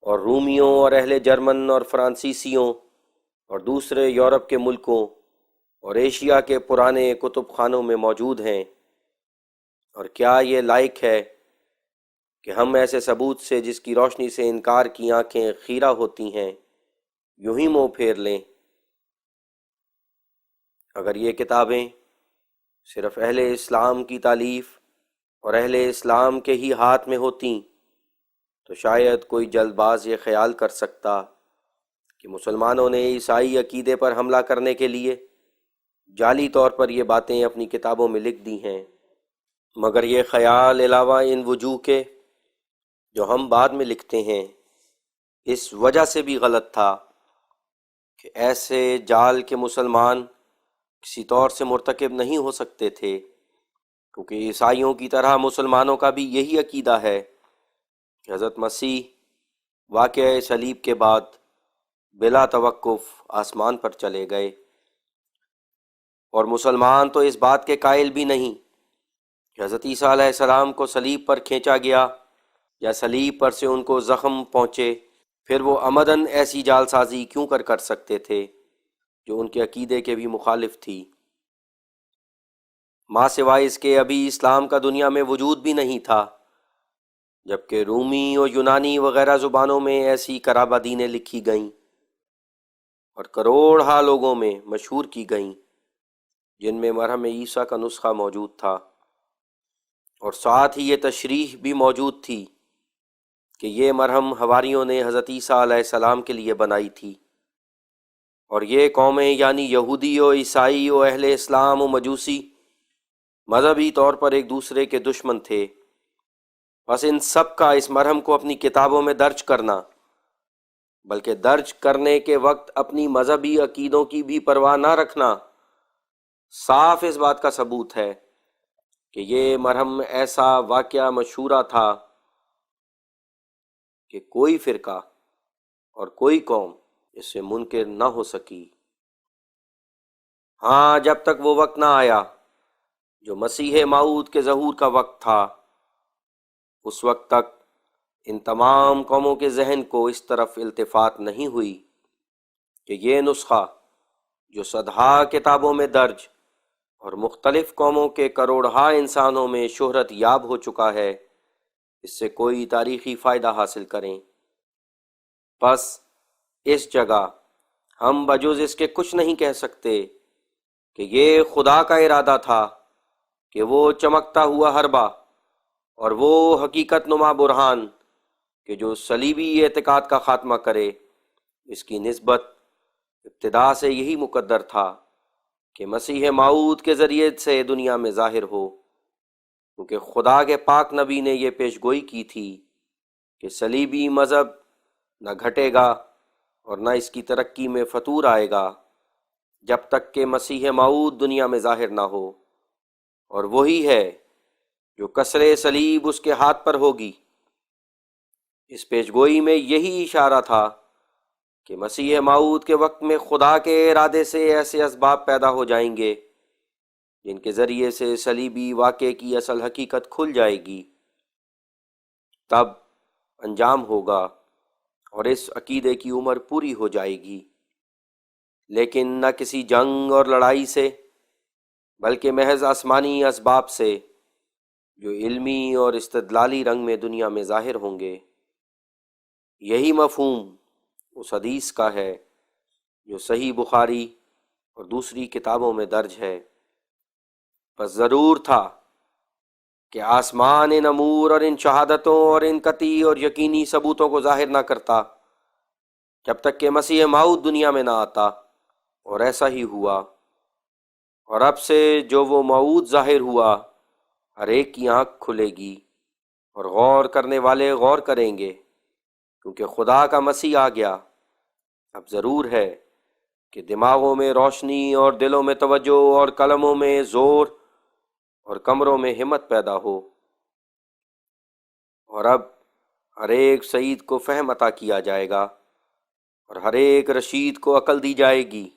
اور رومیوں اور اہل جرمن اور فرانسیسیوں اور دوسرے یورپ کے ملکوں اور ایشیا کے پرانے کتب خانوں میں موجود ہیں، اور کیا یہ لائق ہے کہ ہم ایسے ثبوت سے جس کی روشنی سے انکار کی آنکھیں خیرہ ہوتی ہیں یوں ہی منہ پھیر لیں؟ اگر یہ کتابیں صرف اہل اسلام کی تالیف اور اہل اسلام کے ہی ہاتھ میں ہوتیں تو شاید کوئی جلد باز یہ خیال کر سکتا کہ مسلمانوں نے عیسائی عقیدے پر حملہ کرنے کے لیے جعلی طور پر یہ باتیں اپنی کتابوں میں لکھ دی ہیں، مگر یہ خیال علاوہ ان وجوہ کے جو ہم بعد میں لکھتے ہیں اس وجہ سے بھی غلط تھا کہ ایسے جال کے مسلمان کسی طور سے مرتکب نہیں ہو سکتے تھے، کیونکہ عیسائیوں کی طرح مسلمانوں کا بھی یہی عقیدہ ہے کہ حضرت مسیح واقعہ صلیب کے بعد بلا توقف آسمان پر چلے گئے، اور مسلمان تو اس بات کے قائل بھی نہیں کہ حضرت عیسیٰ علیہ السلام کو صلیب پر کھینچا گیا یا صلیب پر سے ان کو زخم پہنچے، پھر وہ عمدن ایسی جال سازی کیوں کر سکتے تھے جو ان کے عقیدے کے بھی مخالف تھی۔ ماں سوائے اس کے ابھی اسلام کا دنیا میں وجود بھی نہیں تھا، جبکہ رومی اور یونانی وغیرہ زبانوں میں ایسی کرابہ دینیں لکھی گئیں اور کروڑہا لوگوں میں مشہور کی گئیں جن میں مرہم عیسیٰ کا نسخہ موجود تھا، اور ساتھ ہی یہ تشریح بھی موجود تھی کہ یہ مرہم حواریوں نے حضرت عیسیٰ علیہ السلام کے لیے بنائی تھی، اور یہ قومیں یعنی یہودی و عیسائی و اہل اسلام و مجوسی مذہبی طور پر ایک دوسرے کے دشمن تھے، بس ان سب کا اس مرہم کو اپنی کتابوں میں درج کرنا، بلکہ درج کرنے کے وقت اپنی مذہبی عقیدوں کی بھی پرواہ نہ رکھنا، صاف اس بات کا ثبوت ہے کہ یہ مرہم ایسا واقعہ مشہورہ تھا کہ کوئی فرقہ اور کوئی قوم اس سے منکر نہ ہو سکی۔ ہاں، جب تک وہ وقت نہ آیا جو مسیح موعود کے ظہور کا وقت تھا، اس وقت تک ان تمام قوموں کے ذہن کو اس طرف التفات نہیں ہوئی کہ یہ نسخہ جو صدہا کتابوں میں درج اور مختلف قوموں کے کروڑہا انسانوں میں شہرت یاب ہو چکا ہے، اس سے کوئی تاریخی فائدہ حاصل کریں۔ پس اس جگہ ہم بجز اس کے کچھ نہیں کہہ سکتے کہ یہ خدا کا ارادہ تھا کہ وہ چمکتا ہوا حربہ اور وہ حقیقت نما برہان کہ جو صلیبی اعتقاد کا خاتمہ کرے، اس کی نسبت ابتدا سے یہی مقدر تھا کہ مسیح موعود کے ذریعے سے دنیا میں ظاہر ہو، کیونکہ خدا کے پاک نبی نے یہ پیش گوئی کی تھی کہ صلیبی مذہب نہ گھٹے گا اور نہ اس کی ترقی میں فتور آئے گا جب تک کہ مسیح موعود دنیا میں ظاہر نہ ہو، اور وہی ہے جو کسرِ صلیب اس کے ہاتھ پر ہوگی۔ اس پیش گوئی میں یہی اشارہ تھا کہ مسیح موعود کے وقت میں خدا کے ارادے سے ایسے اسباب پیدا ہو جائیں گے جن کے ذریعے سے صلیبی واقعے کی اصل حقیقت کھل جائے گی، تب انجام ہوگا اور اس عقیدے کی عمر پوری ہو جائے گی، لیکن نہ کسی جنگ اور لڑائی سے، بلکہ محض آسمانی اسباب سے جو علمی اور استدلالی رنگ میں دنیا میں ظاہر ہوں گے۔ یہی مفہوم اس حدیث کا ہے جو صحیح بخاری اور دوسری کتابوں میں درج ہے۔ بس ضرور تھا کہ آسمان ان امور اور ان شہادتوں اور ان قطعی اور یقینی ثبوتوں کو ظاہر نہ کرتا جب تک کہ مسیح موعود دنیا میں نہ آتا، اور ایسا ہی ہوا، اور اب سے جو وہ موعود ظاہر ہوا ہر ایک کی آنکھ کھلے گی اور غور کرنے والے غور کریں گے، کیونکہ خدا کا مسیح آ گیا۔ اب ضرور ہے کہ دماغوں میں روشنی اور دلوں میں توجہ اور قلموں میں زور اور کمروں میں ہمت پیدا ہو، اور اب ہر ایک سعید کو فہم عطا کیا جائے گا اور ہر ایک رشید کو عقل دی جائے گی،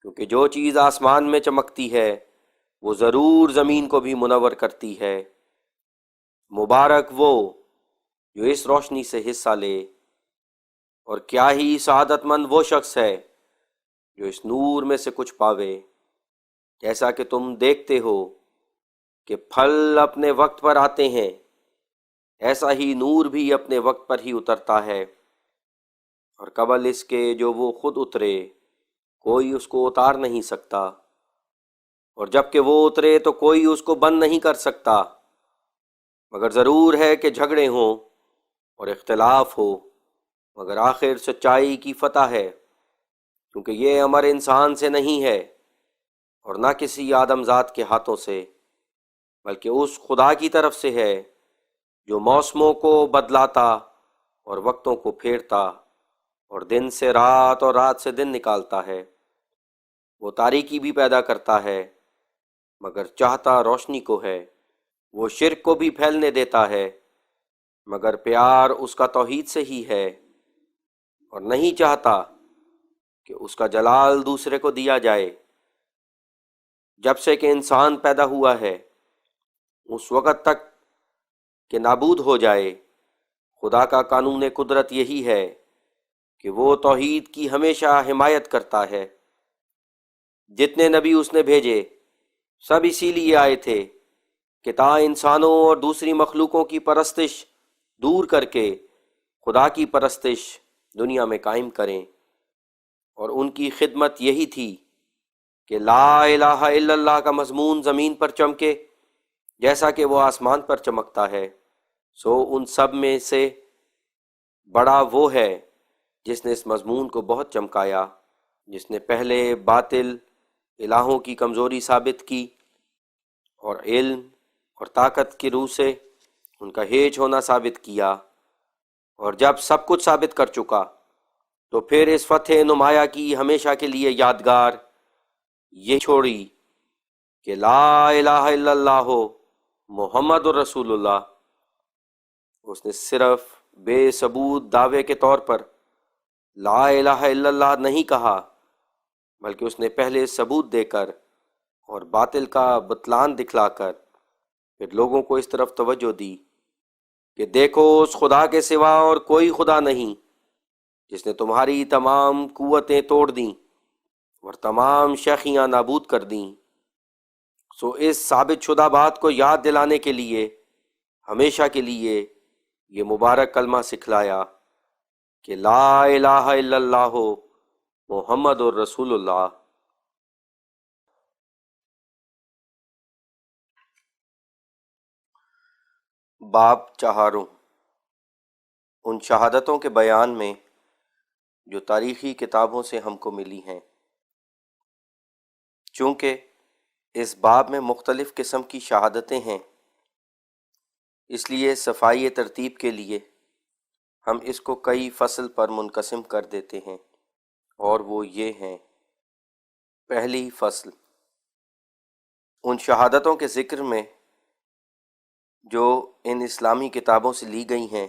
کیونکہ جو چیز آسمان میں چمکتی ہے وہ ضرور زمین کو بھی منور کرتی ہے۔ مبارک وہ جو اس روشنی سے حصہ لے، اور کیا ہی سعادت مند وہ شخص ہے جو اس نور میں سے کچھ پاوے۔ جیسا کہ تم دیکھتے ہو کہ پھل اپنے وقت پر آتے ہیں، ایسا ہی نور بھی اپنے وقت پر ہی اترتا ہے، اور قبل اس کے جو وہ خود اترے کوئی اس کو اتار نہیں سکتا، اور جب کہ وہ اترے تو کوئی اس کو بند نہیں کر سکتا، مگر ضرور ہے کہ جھگڑے ہوں اور اختلاف ہو، مگر آخر سچائی کی فتح ہے، کیونکہ یہ امر انسان سے نہیں ہے اور نہ کسی آدم ذات کے ہاتھوں سے، بلکہ اس خدا کی طرف سے ہے جو موسموں کو بدلاتا اور وقتوں کو پھیرتا اور دن سے رات اور رات سے دن نکالتا ہے۔ وہ تاریکی بھی پیدا کرتا ہے مگر چاہتا روشنی کو ہے۔ وہ شرک کو بھی پھیلنے دیتا ہے مگر پیار اس کا توحید سے ہی ہے، اور نہیں چاہتا کہ اس کا جلال دوسرے کو دیا جائے۔ جب سے کہ انسان پیدا ہوا ہے اس وقت تک کہ نابود ہو جائے، خدا کا قانون قدرت یہی ہے کہ وہ توحید کی ہمیشہ حمایت کرتا ہے۔ جتنے نبی اس نے بھیجے سب اسی لیے آئے تھے کہ تا انسانوں اور دوسری مخلوقوں کی پرستش دور کر کے خدا کی پرستش دنیا میں قائم کریں، اور ان کی خدمت یہی تھی کہ لا الہ الا اللہ کا مضمون زمین پر چمکے جیسا کہ وہ آسمان پر چمکتا ہے۔ سو ان سب میں سے بڑا وہ ہے جس نے اس مضمون کو بہت چمکایا، جس نے پہلے باطل الہوں کی کمزوری ثابت کی اور علم اور طاقت کی روح سے ان کا ہیج ہونا ثابت کیا، اور جب سب کچھ ثابت کر چکا تو پھر اس فتح نمایاں کی ہمیشہ کے لیے یادگار یہ چھوڑی کہ لا الہ الا اللہ ہو محمد الرسول اللہ۔ اس نے صرف بے ثبوت دعوے کے طور پر لا الہ الا اللہ نہیں کہا، بلکہ اس نے پہلے ثبوت دے کر اور باطل کا بطلان دکھلا کر پھر لوگوں کو اس طرف توجہ دی کہ دیکھو اس خدا کے سوا اور کوئی خدا نہیں جس نے تمہاری تمام قوتیں توڑ دیں اور تمام شیخیاں نابود کر دیں۔ سو اس ثابت شدہ بات کو یاد دلانے کے لیے ہمیشہ کے لیے یہ مبارک کلمہ سکھلایا کہ لا الہ الا اللہ محمد الرسول اللہ۔ باب چہاروں، ان شہادتوں کے بیان میں جو تاریخی کتابوں سے ہم کو ملی ہیں۔ چونکہ اس باب میں مختلف قسم کی شہادتیں ہیں، اس لیے صفائی ترتیب کے لیے ہم اس کو کئی فصل پر منقسم کر دیتے ہیں، اور وہ یہ ہیں۔ پہلی فصل، ان شہادتوں کے ذکر میں جو ان اسلامی کتابوں سے لی گئی ہیں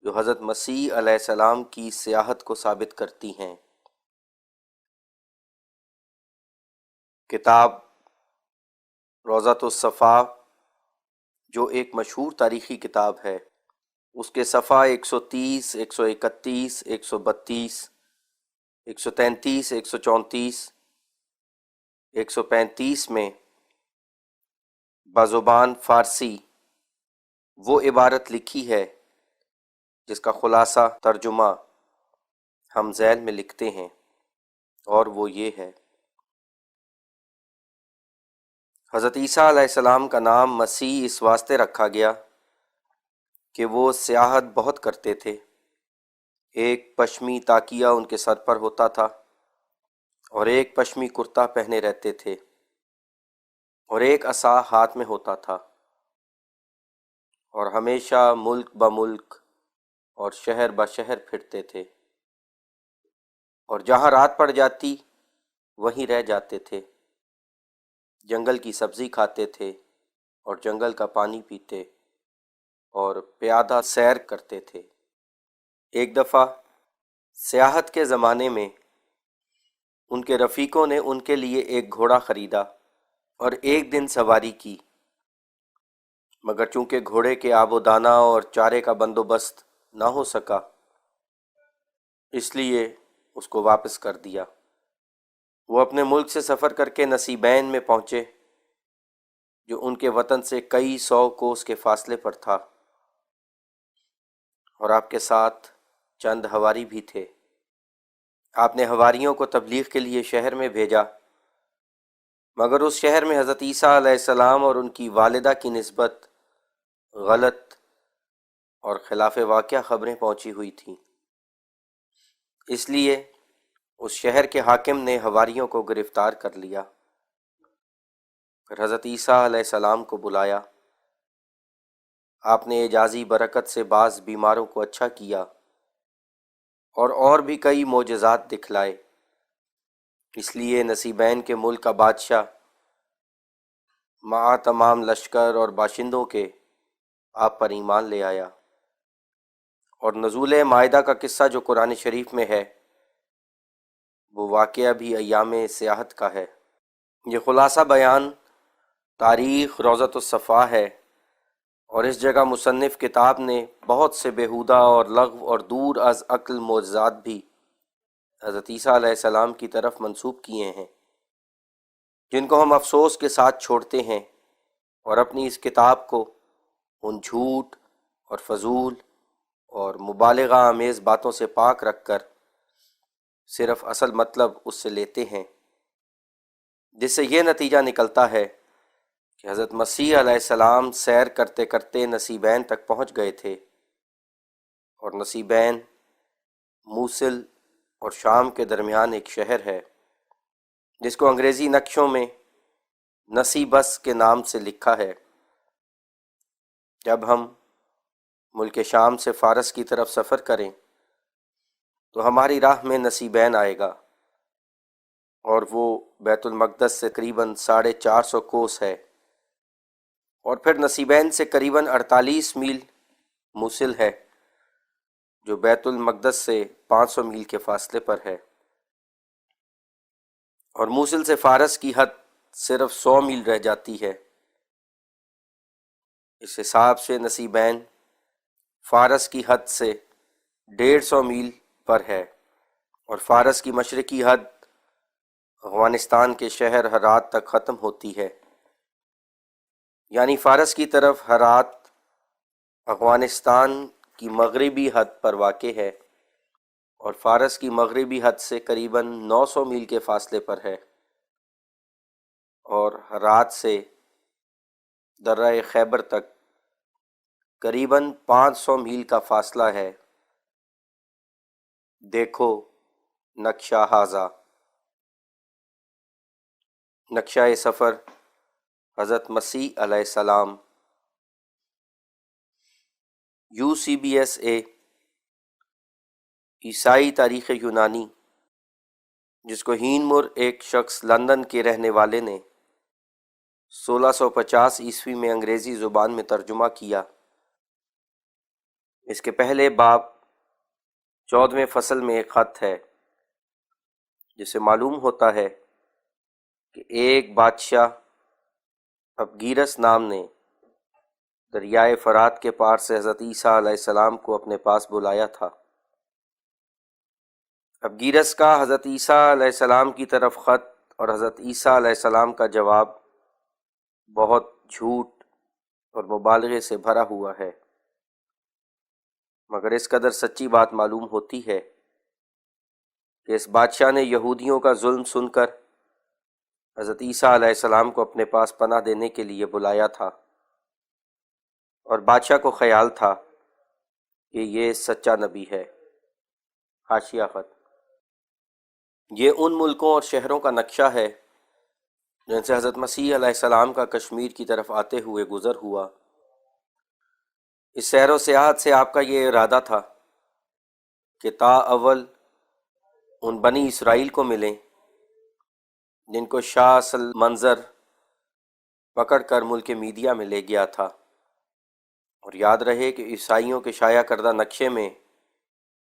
جو حضرت مسیح علیہ السلام کی سیاحت کو ثابت کرتی ہیں۔ کتاب روضۃ الصفا جو ایک مشہور تاریخی کتاب ہے، اس کے صفحہ 130، 131، 132، 133، 134، 135 میں بزبان فارسی وہ عبارت لکھی ہے جس کا خلاصہ ترجمہ ہم ذیل میں لکھتے ہیں، اور وہ یہ ہے۔ حضرت عیسیٰ علیہ السلام کا نام مسیح اس واسطے رکھا گیا کہ وہ سیاحت بہت کرتے تھے۔ ایک پشمی تاکیہ ان کے سر پر ہوتا تھا اور ایک پشمی کرتا پہنے رہتے تھے، اور ایک عصا ہاتھ میں ہوتا تھا، اور ہمیشہ ملک بملک اور شہر بشہر پھرتے تھے، اور جہاں رات پڑ جاتی وہیں رہ جاتے تھے۔ جنگل کی سبزی کھاتے تھے اور جنگل کا پانی پیتے اور پیادہ سیر کرتے تھے۔ ایک دفعہ سیاحت کے زمانے میں ان کے رفیقوں نے ان کے لیے ایک گھوڑا خریدا اور ایک دن سواری کی، مگر چونکہ گھوڑے کے آب و دانہ اور چارے کا بندوبست نہ ہو سکا، اس لیے اس کو واپس کر دیا۔ وہ اپنے ملک سے سفر کر کے نصیبین میں پہنچے جو ان کے وطن سے کئی 100 کوس کے فاصلے پر تھا، اور آپ کے ساتھ چند ہواری بھی تھے۔ آپ نے ہواریوں کو تبلیغ کے لیے شہر میں بھیجا، مگر اس شہر میں حضرت عیسیٰ علیہ السلام اور ان کی والدہ کی نسبت غلط اور خلاف واقعہ خبریں پہنچی ہوئی تھیں۔ اس لیے اس شہر کے حاکم نے ہواریوں کو گرفتار کر لیا پھر حضرت عیسیٰ علیہ السلام کو بلایا۔ آپ نے اعجازی برکت سے بعض بیماروں کو اچھا کیا اور بھی کئی معجزات دکھلائے۔ اس لیے نصیبین کے ملک کا بادشاہ مع تمام لشکر اور باشندوں کے آپ پر ایمان لے آیا۔ اور نزول مائدہ کا قصہ جو قرآن شریف میں ہے وہ واقعہ بھی ایام سیاحت کا ہے۔ یہ خلاصہ بیان تاریخ روضۃ الصفا ہے، اور اس جگہ مصنف کتاب نے بہت سے بیہودہ اور لغو اور دور از عقل معجزات بھی حضرت عیسیٰ علیہ السلام کی طرف منسوب کیے ہیں، جن کو ہم افسوس کے ساتھ چھوڑتے ہیں اور اپنی اس کتاب کو ان جھوٹ اور فضول اور مبالغہ آمیز باتوں سے پاک رکھ کر صرف اصل مطلب اس سے لیتے ہیں، جس سے یہ نتیجہ نکلتا ہے کہ حضرت مسیح علیہ السلام سیر کرتے کرتے نصیبین تک پہنچ گئے تھے، اور نصیبین موصل اور شام کے درمیان ایک شہر ہے جس کو انگریزی نقشوں میں نصیبس کے نام سے لکھا ہے۔ جب ہم ملک شام سے فارس کی طرف سفر کریں تو ہماری راہ میں نصیبین آئے گا، اور وہ بیت المقدس سے قریباً 450 کوس ہے، اور پھر نصیبین سے قریباً 48 میل موصل ہے جو بیت المقدس سے 500 میل کے فاصلے پر ہے، اور موصل سے فارس کی حد صرف 100 میل رہ جاتی ہے۔ اس حساب سے نصیبین فارس کی حد سے 150 میل پر ہے، اور فارس کی مشرقی حد افغانستان کے شہر ہرات تک ختم ہوتی ہے، یعنی فارس کی طرف ہرات افغانستان کی مغربی حد پر واقع ہے، اور فارس کی مغربی حد سے قریباً 900 میل کے فاصلے پر ہے، اور ہرات سے درہ خیبر تک قریباً 500 میل کا فاصلہ ہے۔ دیکھو نقشہ ھذا۔ نقشہ سفر حضرت مسیح علیہ السلام۔ UCBSA عیسائی تاریخ یونانی، جس کو ہینمور ایک شخص لندن کے رہنے والے نے 1650 عیسوی میں انگریزی زبان میں ترجمہ کیا۔ اس کے پہلے باب 14ویں فصل میں ایک خط ہے جس سے معلوم ہوتا ہے کہ ایک بادشاہ ابگیرس نام نے دریائے فرات کے پار سے حضرت عیسیٰ علیہ السلام کو اپنے پاس بلایا تھا۔ ابگیرس کا حضرت عیسیٰ علیہ السلام کی طرف خط اور حضرت عیسیٰ علیہ السلام کا جواب بہت جھوٹ اور مبالغے سے بھرا ہوا ہے، مگر اس قدر سچی بات معلوم ہوتی ہے کہ اس بادشاہ نے یہودیوں کا ظلم سن کر حضرت عیسیٰ علیہ السلام کو اپنے پاس پناہ دینے کے لیے بلایا تھا، اور بادشاہ کو خیال تھا کہ یہ سچا نبی ہے۔ حاشیہ خط: یہ ان ملکوں اور شہروں کا نقشہ ہے جن سے حضرت مسیح علیہ السلام کا کشمیر کی طرف آتے ہوئے گزر ہوا۔ اس سیر و سیاحت سے آپ کا یہ ارادہ تھا کہ تا اول ان بنی اسرائیل کو ملیں جن کو شاہ اصل منظر پکڑ کر ملک میدیا میں لے گیا تھا، اور یاد رہے کہ عیسائیوں کے شائع کردہ نقشے میں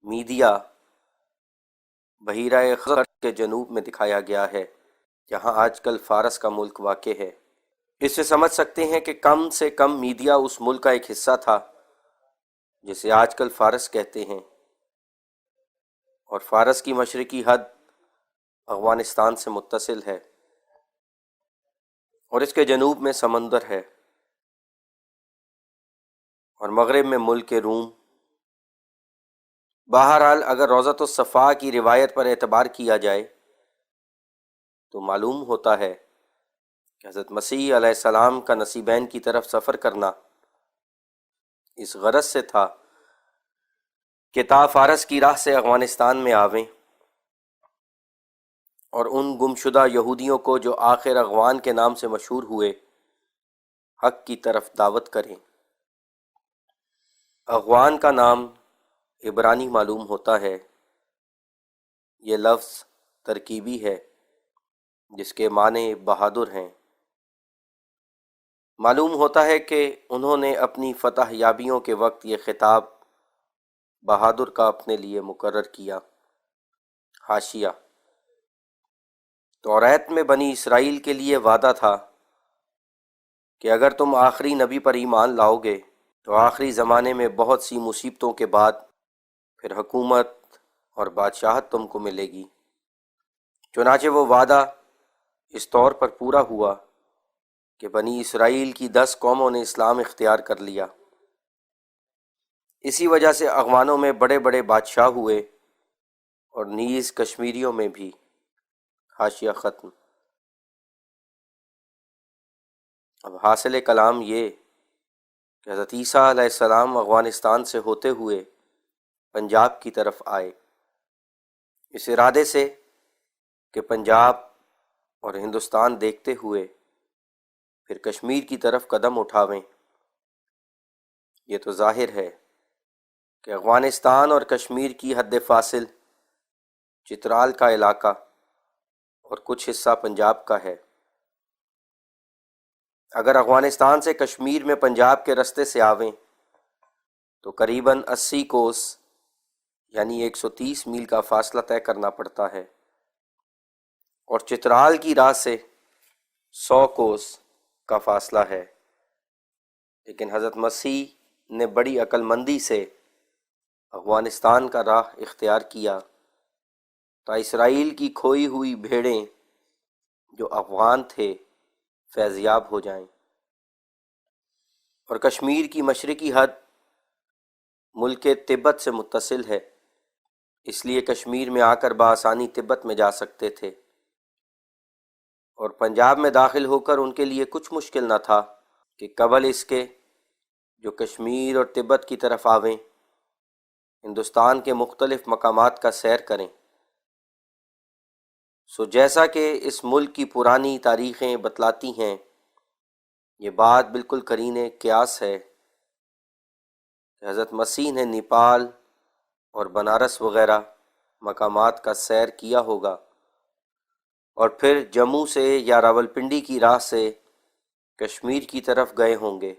میدیا بحیرہ خزر کے جنوب میں دکھایا گیا ہے، جہاں آج کل فارس کا ملک واقع ہے۔ اس سے سمجھ سکتے ہیں کہ کم سے کم میدیا اس ملک کا ایک حصہ تھا جسے آج کل فارس کہتے ہیں، اور فارس کی مشرقی حد افغانستان سے متصل ہے، اور اس کے جنوب میں سمندر ہے، اور مغرب میں ملک روم۔ بہرحال اگر روضۃ الصفا کی روایت پر اعتبار کیا جائے تو معلوم ہوتا ہے کہ حضرت مسیح علیہ السلام کا نصیبین کی طرف سفر کرنا اس غرض سے تھا کہ تا فارس کی راہ سے افغانستان میں آویں، اور ان گمشدہ یہودیوں کو جو آخر اغوان کے نام سے مشہور ہوئے حق کی طرف دعوت کریں۔ اغوان کا نام عبرانی معلوم ہوتا ہے۔ یہ لفظ ترکیبی ہے جس کے معنی بہادر ہیں۔ معلوم ہوتا ہے کہ انہوں نے اپنی فتح یابیوں کے وقت یہ خطاب بہادر کا اپنے لیے مقرر کیا۔ حاشیہ: توریت میں بنی اسرائیل کے لیے وعدہ تھا کہ اگر تم آخری نبی پر ایمان لاؤ گے تو آخری زمانے میں بہت سی مصیبتوں کے بعد پھر حکومت اور بادشاہت تم کو ملے گی۔ چنانچہ وہ وعدہ اس طور پر پورا ہوا کہ بنی اسرائیل کی 10 قوموں نے اسلام اختیار کر لیا۔ اسی وجہ سے اغوانوں میں بڑے بڑے بادشاہ ہوئے اور نیز کشمیریوں میں بھی۔ حاشیہ ختم۔ اب حاصل کلام یہ کہ حضرت عیسیٰ علیہ السلام افغانستان سے ہوتے ہوئے پنجاب کی طرف آئے، اس ارادے سے کہ پنجاب اور ہندوستان دیکھتے ہوئے پھر کشمیر کی طرف قدم اٹھاویں۔ یہ تو ظاہر ہے کہ افغانستان اور کشمیر کی حد فاصل چترال کا علاقہ اور کچھ حصہ پنجاب کا ہے۔ اگر افغانستان سے کشمیر میں پنجاب کے رستے سے آویں تو قریباً 80 کوس یعنی 130 میل کا فاصلہ طے کرنا پڑتا ہے، اور چترال کی راہ سے 100 کوس کا فاصلہ ہے۔ لیکن حضرت مسیح نے بڑی عقل مندی سے افغانستان کا راہ اختیار کیا تا اسرائیل کی کھوئی ہوئی بھیڑیں جو افغان تھے فیضیاب ہو جائیں، اور کشمیر کی مشرقی حد ملک تبت سے متصل ہے، اس لیے کشمیر میں آ کر بآسانی تبت میں جا سکتے تھے، اور پنجاب میں داخل ہو کر ان کے لیے کچھ مشکل نہ تھا کہ قبل اس کے جو کشمیر اور تبت کی طرف آویں ہندوستان کے مختلف مقامات کا سیر کریں۔ سو جیسا کہ اس ملک کی پرانی تاریخیں بتلاتی ہیں، یہ بات بالکل قرین قیاس ہے کہ حضرت مسیح نے نیپال اور بنارس وغیرہ مقامات کا سیر کیا ہوگا اور پھر جموں سے یا راولپنڈی کی راہ سے کشمیر کی طرف گئے ہوں گے۔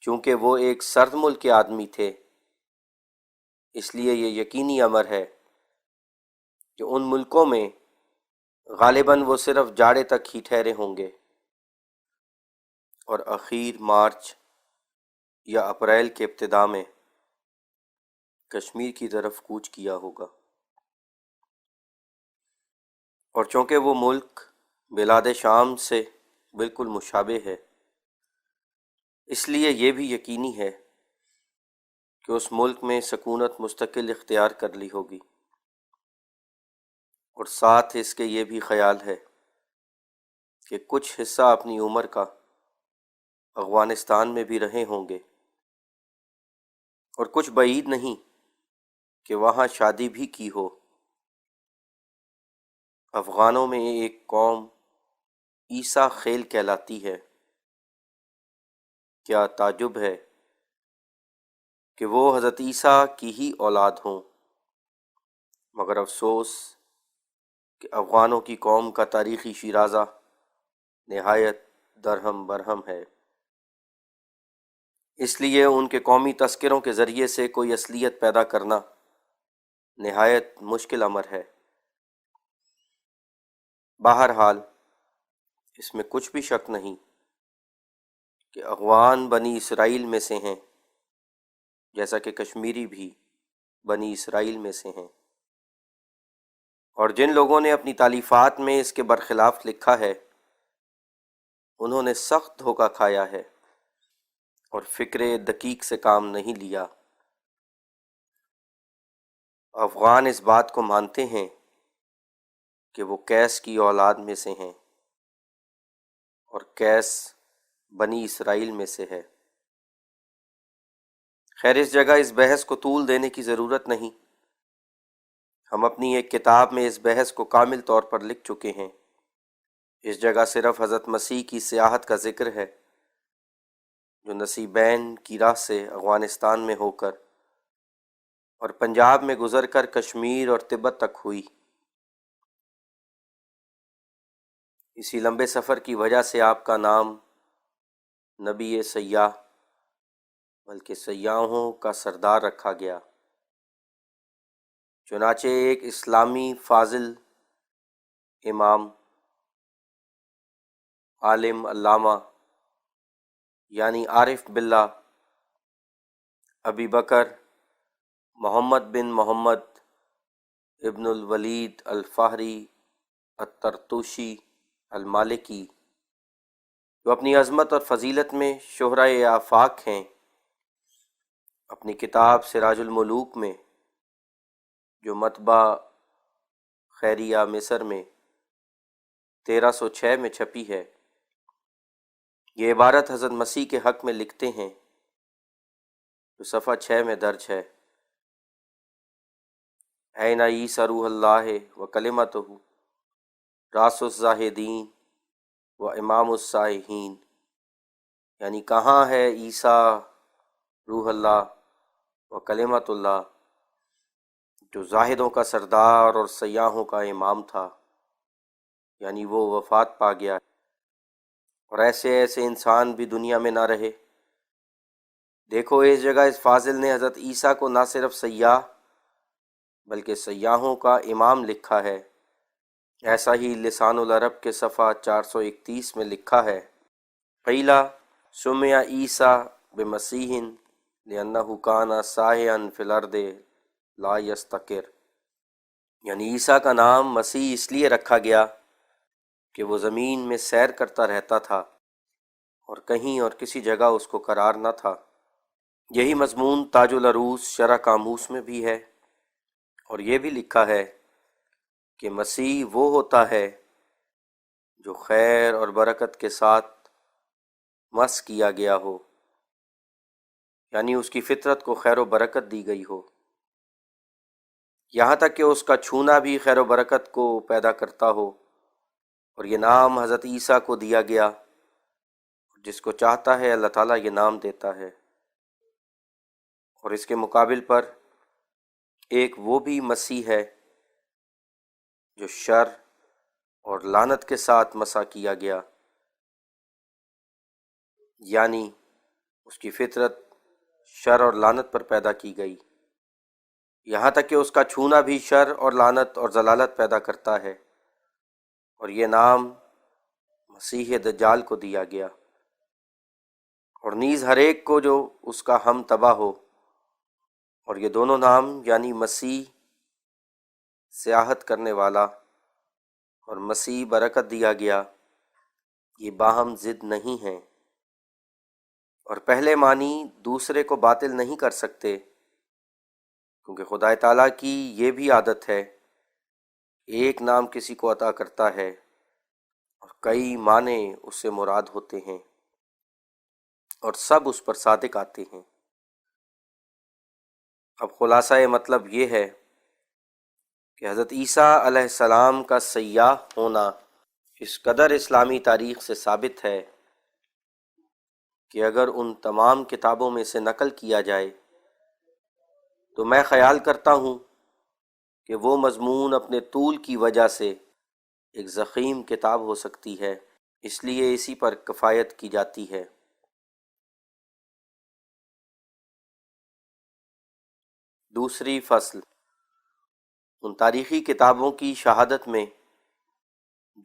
چونکہ وہ ایک سرد ملک کے آدمی تھے، اس لیے یہ یقینی امر ہے کہ ان ملکوں میں غالباً وہ صرف جاڑے تک ہی ٹھہرے ہوں گے اور اخیر مارچ یا اپریل کے ابتدا میں کشمیر کی طرف کوچ کیا ہوگا۔ اور چونکہ وہ ملک بلاد شام سے بالکل مشابہ ہے، اس لیے یہ بھی یقینی ہے کہ اس ملک میں سکونت مستقل اختیار کر لی ہوگی، اور ساتھ اس کے یہ بھی خیال ہے کہ کچھ حصہ اپنی عمر کا افغانستان میں بھی رہے ہوں گے، اور کچھ بعید نہیں کہ وہاں شادی بھی کی ہو۔ افغانوں میں ایک قوم عیسیٰ خیل کہلاتی ہے۔ کیا تعجب ہے کہ وہ حضرت عیسیٰ کی ہی اولاد ہوں، مگر افسوس کہ افغانوں کی قوم کا تاریخی شیرازہ نہایت درہم برہم ہے۔ اس لیے ان کے قومی تذکروں کے ذریعے سے کوئی اصلیت پیدا کرنا نہایت مشکل امر ہے۔ بہرحال اس میں کچھ بھی شک نہیں کہ اغوان بنی اسرائیل میں سے ہیں، جیسا کہ کشمیری بھی بنی اسرائیل میں سے ہیں، اور جن لوگوں نے اپنی تالیفات میں اس کے برخلاف لکھا ہے انہوں نے سخت دھوکہ کھایا ہے اور فکر دقیق سے کام نہیں لیا۔ افغان اس بات کو مانتے ہیں کہ وہ قیس کی اولاد میں سے ہیں اور قیس بنی اسرائیل میں سے ہے۔ خیر، اس جگہ اس بحث کو طول دینے کی ضرورت نہیں، ہم اپنی ایک کتاب میں اس بحث کو کامل طور پر لکھ چکے ہیں۔ اس جگہ صرف حضرت مسیح کی سیاحت کا ذکر ہے، جو نصیبین کی راہ سے افغانستان میں ہو کر اور پنجاب میں گزر کر کشمیر اور تبت تک ہوئی۔ اسی لمبے سفر کی وجہ سے آپ کا نام نبی سیاح بلکہ سیاحوں کا سردار رکھا گیا۔ چنانچہ ایک اسلامی فاضل، امام، عالم، علامہ یعنی عارف باللہ ابی بکر محمد بن محمد ابن الولید الفہری الطرطوشی المالکی، جو اپنی عظمت اور فضیلت میں شہرۂ آفاق ہیں، اپنی کتاب سراج الملوک میں، جو مطبع خیریہ مصر میں 1306 میں چھپی ہے، یہ عبارت حضرت مسیح کے حق میں لکھتے ہیں، جو صفحہ 6 میں درج ہے: این عیسی روح اللہ و کلمتہ راس الزاہدین و امام الصالحین، یعنی کہاں ہے عیسیٰ روح اللہ و کلمت اللہ، جو زاہدوں کا سردار اور سیاحوں کا امام تھا، یعنی وہ وفات پا گیا، اور ایسے ایسے انسان بھی دنیا میں نہ رہے۔ دیکھو، اس جگہ اس فاضل نے حضرت عیسیٰ کو نہ صرف سیاح بلکہ سیاحوں کا امام لکھا ہے۔ ایسا ہی لسان العرب کے صفحہ 431 میں لکھا ہے: قیل سمع عیسیٰ بمسیح لأنہ کان سائحا فی الارض لا یستقر، یعنی عیسیٰ کا نام مسیح اس لیے رکھا گیا کہ وہ زمین میں سیر کرتا رہتا تھا اور کہیں اور کسی جگہ اس کو قرار نہ تھا۔ یہی مضمون تاج العروس شرح قاموس میں بھی ہے، اور یہ بھی لکھا ہے کہ مسیح وہ ہوتا ہے جو خیر اور برکت کے ساتھ مس کیا گیا ہو، یعنی اس کی فطرت کو خیر و برکت دی گئی ہو، یہاں تک کہ اس کا چھونا بھی خیر و برکت کو پیدا کرتا ہو، اور یہ نام حضرت عیسیٰ کو دیا گیا، جس کو چاہتا ہے اللہ تعالیٰ یہ نام دیتا ہے۔ اور اس کے مقابل پر ایک وہ بھی مسیح ہے جو شر اور لعنت کے ساتھ مسا کیا گیا، یعنی اس کی فطرت شر اور لعنت پر پیدا کی گئی، یہاں تک کہ اس کا چھونا بھی شر اور لعنت اور ضلالت پیدا کرتا ہے، اور یہ نام مسیح دجال کو دیا گیا، اور نیز ہر ایک کو جو اس کا ہم تباہ ہو۔ اور یہ دونوں نام یعنی مسیح سیاحت کرنے والا اور مسیح برکت دیا گیا، یہ باہم ضد نہیں ہیں، اور پہلے معنی دوسرے کو باطل نہیں کر سکتے، کیونکہ خدا تعالیٰ کی یہ بھی عادت ہے، ایک نام کسی کو عطا کرتا ہے اور کئی معنی اس سے مراد ہوتے ہیں، اور سب اس پر صادق آتے ہیں۔ اب خلاصہ مطلب یہ ہے کہ حضرت عیسیٰ علیہ السلام کا سیاح ہونا اس قدر اسلامی تاریخ سے ثابت ہے کہ اگر ان تمام کتابوں میں سے نقل کیا جائے تو میں خیال کرتا ہوں کہ وہ مضمون اپنے طول کی وجہ سے ایک ضخیم کتاب ہو سکتی ہے، اس لیے اسی پر کفایت کی جاتی ہے۔ دوسری فصل، ان تاریخی کتابوں کی شہادت میں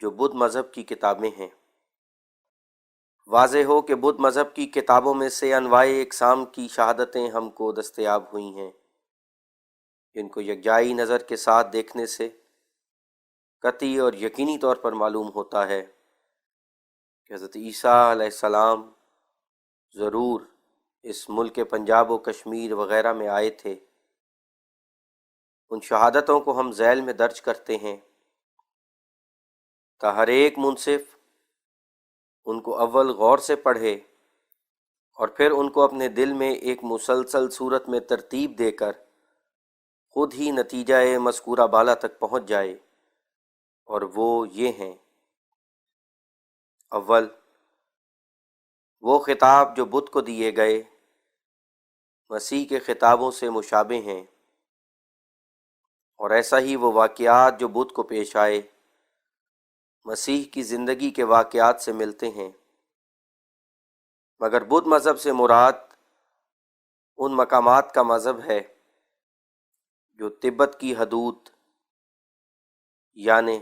جو بدھ مذہب کی کتابیں ہیں۔ واضح ہو کہ بدھ مذہب کی کتابوں میں سے انواع اقسام کی شہادتیں ہم کو دستیاب ہوئی ہیں، جن کو یکجائی نظر کے ساتھ دیکھنے سے قطعی اور یقینی طور پر معلوم ہوتا ہے کہ حضرت عیسیٰ علیہ السلام ضرور اس ملک پنجاب و کشمیر وغیرہ میں آئے تھے۔ ان شہادتوں کو ہم ذیل میں درج کرتے ہیں، تا ہر ایک منصف ان کو اول غور سے پڑھے اور پھر ان کو اپنے دل میں ایک مسلسل صورت میں ترتیب دے کر خود ہی نتیجہ مذکورہ بالا تک پہنچ جائے، اور وہ یہ ہیں: اول، وہ خطاب جو بت کو دیے گئے مسیح کے خطابوں سے مشابہ ہیں، اور ایسا ہی وہ واقعات جو بت کو پیش آئے مسیح کی زندگی کے واقعات سے ملتے ہیں، مگر بدھ مذہب سے مراد ان مقامات کا مذہب ہے جو تبت کی حدود یعنی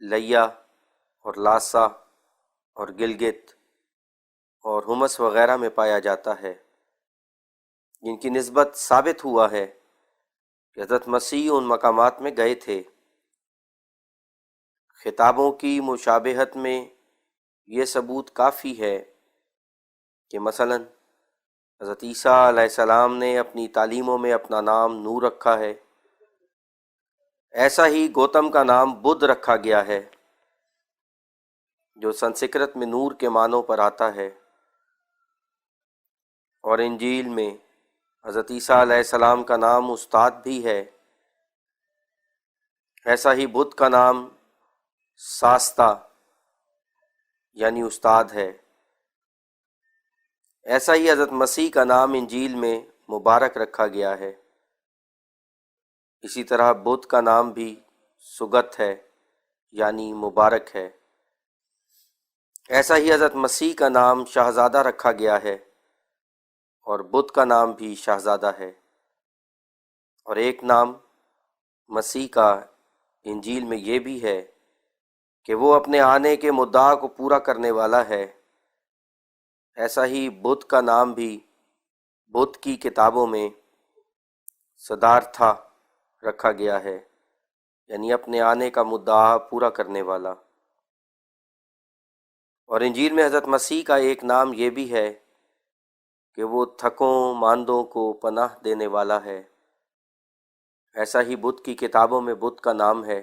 لیا اور لاسا اور گلگت اور ہمس وغیرہ میں پایا جاتا ہے، جن کی نسبت ثابت ہوا ہے کہ حضرت مسیح ان مقامات میں گئے تھے۔ خطابوں کی مشابہت میں یہ ثبوت کافی ہے کہ مثلاً حضرت عیسیٰ علیہ السلام نے اپنی تعلیموں میں اپنا نام نور رکھا ہے، ایسا ہی گوتم کا نام بدھ رکھا گیا ہے، جو سنسکرت میں نور کے معنوں پر آتا ہے، اور انجیل میں حضرت عیسیٰ علیہ السلام کا نام استاد بھی ہے، ایسا ہی بدھ کا نام ساستہ یعنی استاد ہے، ایسا ہی حضرت مسیح کا نام انجیل میں مبارک رکھا گیا ہے۔ اسی طرح بدھ کا نام بھی سگت ہے یعنی مبارک ہے، ایسا ہی حضرت مسیح کا نام شہزادہ رکھا گیا ہے، اور بدھ کا نام بھی شہزادہ ہے، اور ایک نام مسیح کا انجیل میں یہ بھی ہے کہ وہ اپنے آنے کے مدعا کو پورا کرنے والا ہے، ایسا ہی بدھ کا نام بھی بدھ کی کتابوں میں سدھارتھا رکھا گیا ہے، یعنی اپنے آنے کا مدعا پورا کرنے والا، اور انجیل میں حضرت مسیح کا ایک نام یہ بھی ہے کہ وہ تھکوں ماندوں کو پناہ دینے والا ہے، ایسا ہی بدھ کی کتابوں میں بدھ کا نام ہے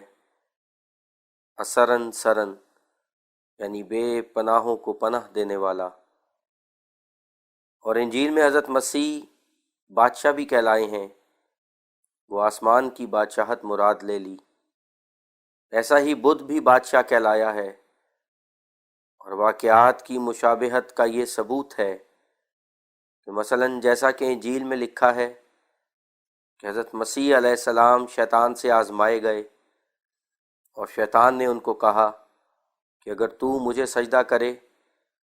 اسرن سرن یعنی بے پناہوں کو پناہ دینے والا، اور انجیل میں حضرت مسیح بادشاہ بھی کہلائے ہیں، وہ آسمان کی بادشاہت مراد لے لی، ایسا ہی بدھ بھی بادشاہ کہلایا ہے، اور واقعات کی مشابہت کا یہ ثبوت ہے کہ مثلاً جیسا کہ انجیل میں لکھا ہے کہ حضرت مسیح علیہ السلام شیطان سے آزمائے گئے، اور شیطان نے ان کو کہا کہ اگر تو مجھے سجدہ کرے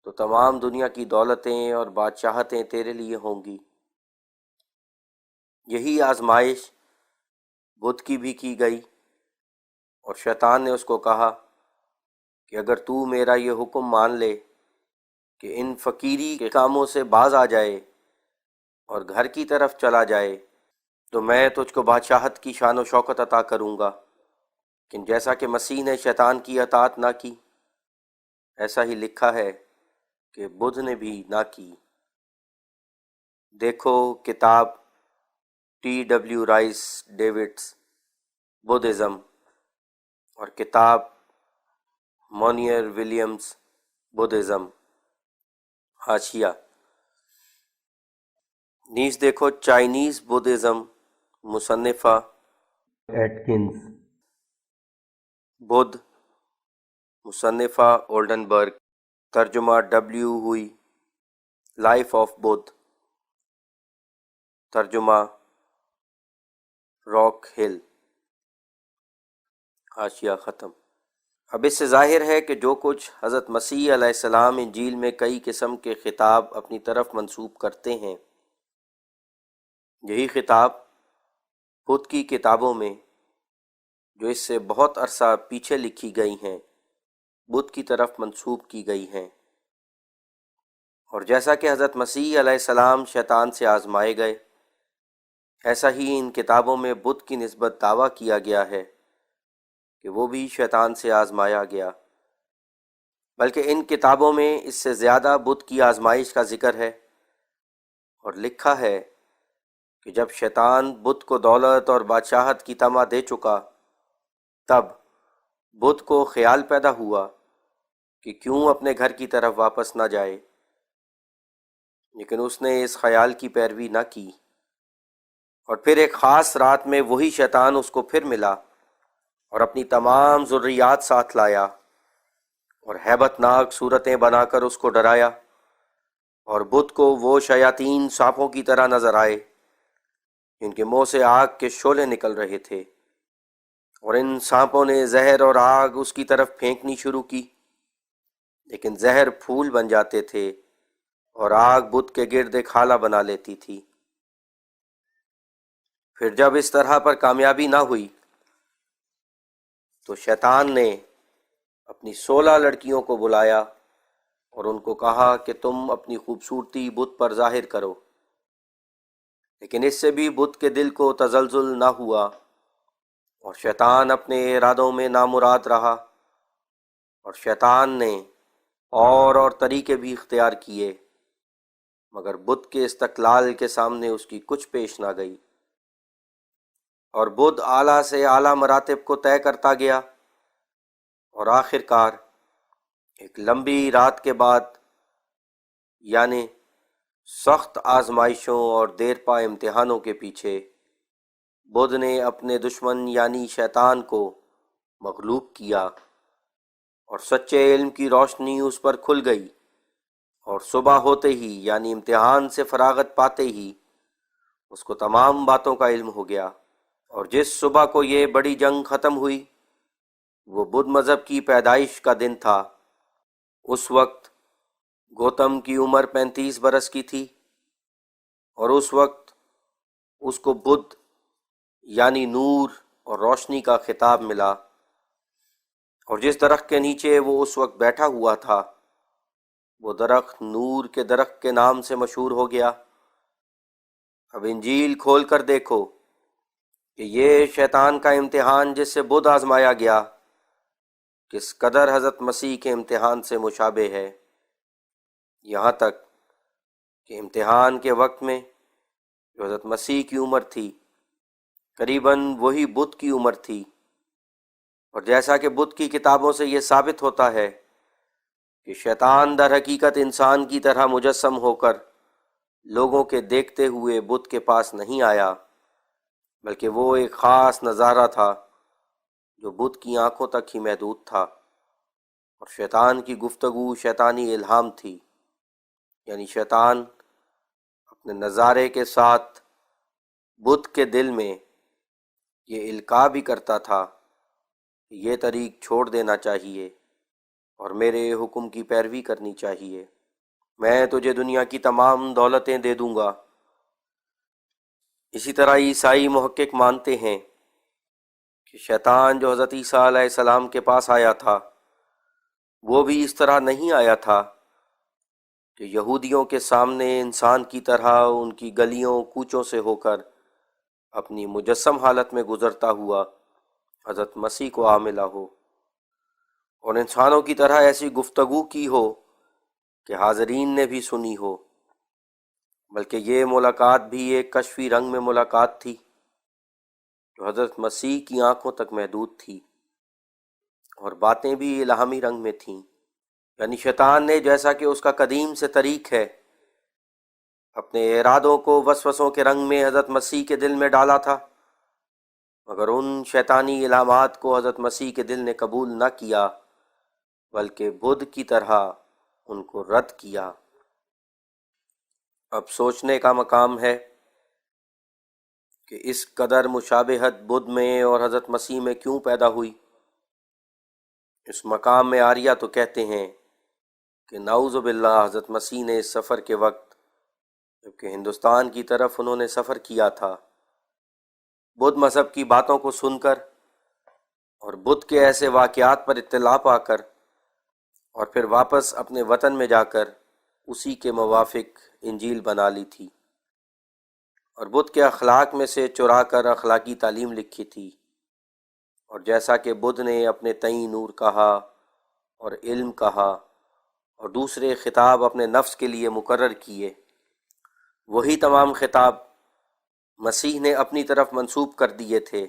تو تمام دنیا کی دولتیں اور بادشاہتیں تیرے لیے ہوں گی۔ یہی آزمائش بدھ کی بھی کی گئی، اور شیطان نے اس کو کہا کہ اگر تو میرا یہ حکم مان لے کہ ان فقیری کے کاموں سے باز آ جائے اور گھر کی طرف چلا جائے تو میں تجھ کو بادشاہت کی شان و شوکت عطا کروں گا، لیکن جیسا کہ مسیح نے شیطان کی اطاعت نہ کی، ایسا ہی لکھا ہے کہ بدھ نے بھی نہ کی۔ دیکھو کتاب T.W. رائس ڈیوڈس بدھزم، اور کتاب مونیر ولیمز بدھزم، حاشیہ۔ نیز دیکھو چائنیز بدھزم، مصنفہ ایٹکنز، بدھ، مصنفہ اولڈنبرگ، ترجمہ W. ہوئی، لائف آف بدھ، ترجمہ راک ہل، حاشیہ ختم۔ اب اس سے ظاہر ہے کہ جو کچھ حضرت مسیح علیہ السلام انجیل میں کئی قسم کے خطاب اپنی طرف منسوب کرتے ہیں، یہی خطاب بدھ کی کتابوں میں جو اس سے بہت عرصہ پیچھے لکھی گئی ہیں بدھ کی طرف منسوب کی گئی ہیں، اور جیسا کہ حضرت مسیح علیہ السلام شیطان سے آزمائے گئے، ایسا ہی ان کتابوں میں بدھ کی نسبت دعویٰ کیا گیا ہے کہ وہ بھی شیطان سے آزمایا گیا، بلکہ ان کتابوں میں اس سے زیادہ بدھ کی آزمائش کا ذکر ہے، اور لکھا ہے کہ جب شیطان بدھ کو دولت اور بادشاہت کی طمع دے چکا، تب بدھ کو خیال پیدا ہوا کہ کیوں اپنے گھر کی طرف واپس نہ جائے، لیکن اس نے اس خیال کی پیروی نہ کی، اور پھر ایک خاص رات میں وہی شیطان اس کو پھر ملا اور اپنی تمام ذریات ساتھ لایا اور ہیبت ناک صورتیں بنا کر اس کو ڈرایا، اور بت کو وہ شیاطین سانپوں کی طرح نظر آئے جن کے منہ سے آگ کے شعلے نکل رہے تھے، اور ان سانپوں نے زہر اور آگ اس کی طرف پھینکنی شروع کی، لیکن زہر پھول بن جاتے تھے اور آگ بت کے گرد ایک خالہ بنا لیتی تھی۔ پھر جب اس طرح پر کامیابی نہ ہوئی تو شیطان نے اپنی 16 لڑکیوں کو بلایا اور ان کو کہا کہ تم اپنی خوبصورتی بت پر ظاہر کرو، لیکن اس سے بھی بت کے دل کو تزلزل نہ ہوا اور شیطان اپنے ارادوں میں نامراد رہا، اور شیطان نے اور طریقے بھی اختیار کیے، مگر بت کے استقلال کے سامنے اس کی کچھ پیش نہ گئی، اور بت اعلیٰ سے اعلیٰ مراتب کو طے کرتا گیا، اور آخر کار ایک لمبی رات کے بعد، یعنی سخت آزمائشوں اور دیر پا امتحانوں کے پیچھے، بدھ نے اپنے دشمن یعنی شیطان کو مغلوب کیا، اور سچے علم کی روشنی اس پر کھل گئی، اور صبح ہوتے ہی یعنی امتحان سے فراغت پاتے ہی اس کو تمام باتوں کا علم ہو گیا۔ اور جس صبح کو یہ بڑی جنگ ختم ہوئی وہ بدھ مذہب کی پیدائش کا دن تھا۔ اس وقت گوتم کی عمر 35 برس کی تھی، اور اس وقت اس کو بدھ یعنی نور اور روشنی کا خطاب ملا، اور جس درخت کے نیچے وہ اس وقت بیٹھا ہوا تھا وہ درخت نور کے درخت کے نام سے مشہور ہو گیا۔ اب انجیل کھول کر دیکھو کہ یہ شیطان کا امتحان جس سے بدھ آزمایا گیا کس قدر حضرت مسیح کے امتحان سے مشابہ ہے، یہاں تک کہ امتحان کے وقت میں جو حضرت مسیح کی عمر تھی قریباً وہی بدھ کی عمر تھی، اور جیسا کہ بدھ کی کتابوں سے یہ ثابت ہوتا ہے کہ شیطان در حقیقت انسان کی طرح مجسم ہو کر لوگوں کے دیکھتے ہوئے بدھ کے پاس نہیں آیا، بلکہ وہ ایک خاص نظارہ تھا جو بدھ کی آنکھوں تک ہی محدود تھا، اور شیطان کی گفتگو شیطانی الہام تھی، یعنی شیطان اپنے نظارے کے ساتھ بدھ کے دل میں یہ القاء بھی کرتا تھا کہ یہ طریق چھوڑ دینا چاہیے اور میرے حکم کی پیروی کرنی چاہیے، میں تجھے دنیا کی تمام دولتیں دے دوں گا۔ اسی طرح عیسائی محقق مانتے ہیں کہ شیطان جو حضرت عیسیٰ علیہ السلام کے پاس آیا تھا وہ بھی اس طرح نہیں آیا تھا کہ یہودیوں کے سامنے انسان کی طرح ان کی گلیوں کوچوں سے ہو کر اپنی مجسم حالت میں گزرتا ہوا حضرت مسیح کو آ ملا ہو اور انسانوں کی طرح ایسی گفتگو کی ہو کہ حاضرین نے بھی سنی ہو، بلکہ یہ ملاقات بھی ایک کشفی رنگ میں ملاقات تھی جو حضرت مسیح کی آنکھوں تک محدود تھی، اور باتیں بھی الہامی رنگ میں تھیں، یعنی شیطان نے جیسا کہ اس کا قدیم سے طریق ہے اپنے ارادوں کو وسوسوں کے رنگ میں حضرت مسیح کے دل میں ڈالا تھا، مگر ان شیطانی الہامات کو حضرت مسیح کے دل نے قبول نہ کیا بلکہ بدھ کی طرح ان کو رد کیا۔ اب سوچنے کا مقام ہے کہ اس قدر مشابہت بدھ میں اور حضرت مسیح میں کیوں پیدا ہوئی۔ اس مقام میں آریہ تو کہتے ہیں کہ نعوذ باللہ حضرت مسیح نے اس سفر کے وقت جبکہ ہندوستان کی طرف انہوں نے سفر کیا تھا، بدھ مذہب کی باتوں کو سن کر اور بدھ کے ایسے واقعات پر اطلاع پا کر اور پھر واپس اپنے وطن میں جا کر اسی کے موافق انجیل بنا لی تھی، اور بدھ کے اخلاق میں سے چرا کر اخلاقی تعلیم لکھی تھی، اور جیسا کہ بدھ نے اپنے تئیں نور کہا اور علم کہا اور دوسرے خطاب اپنے نفس کے لیے مقرر کیے، وہی تمام خطاب مسیح نے اپنی طرف منسوب کر دیے تھے،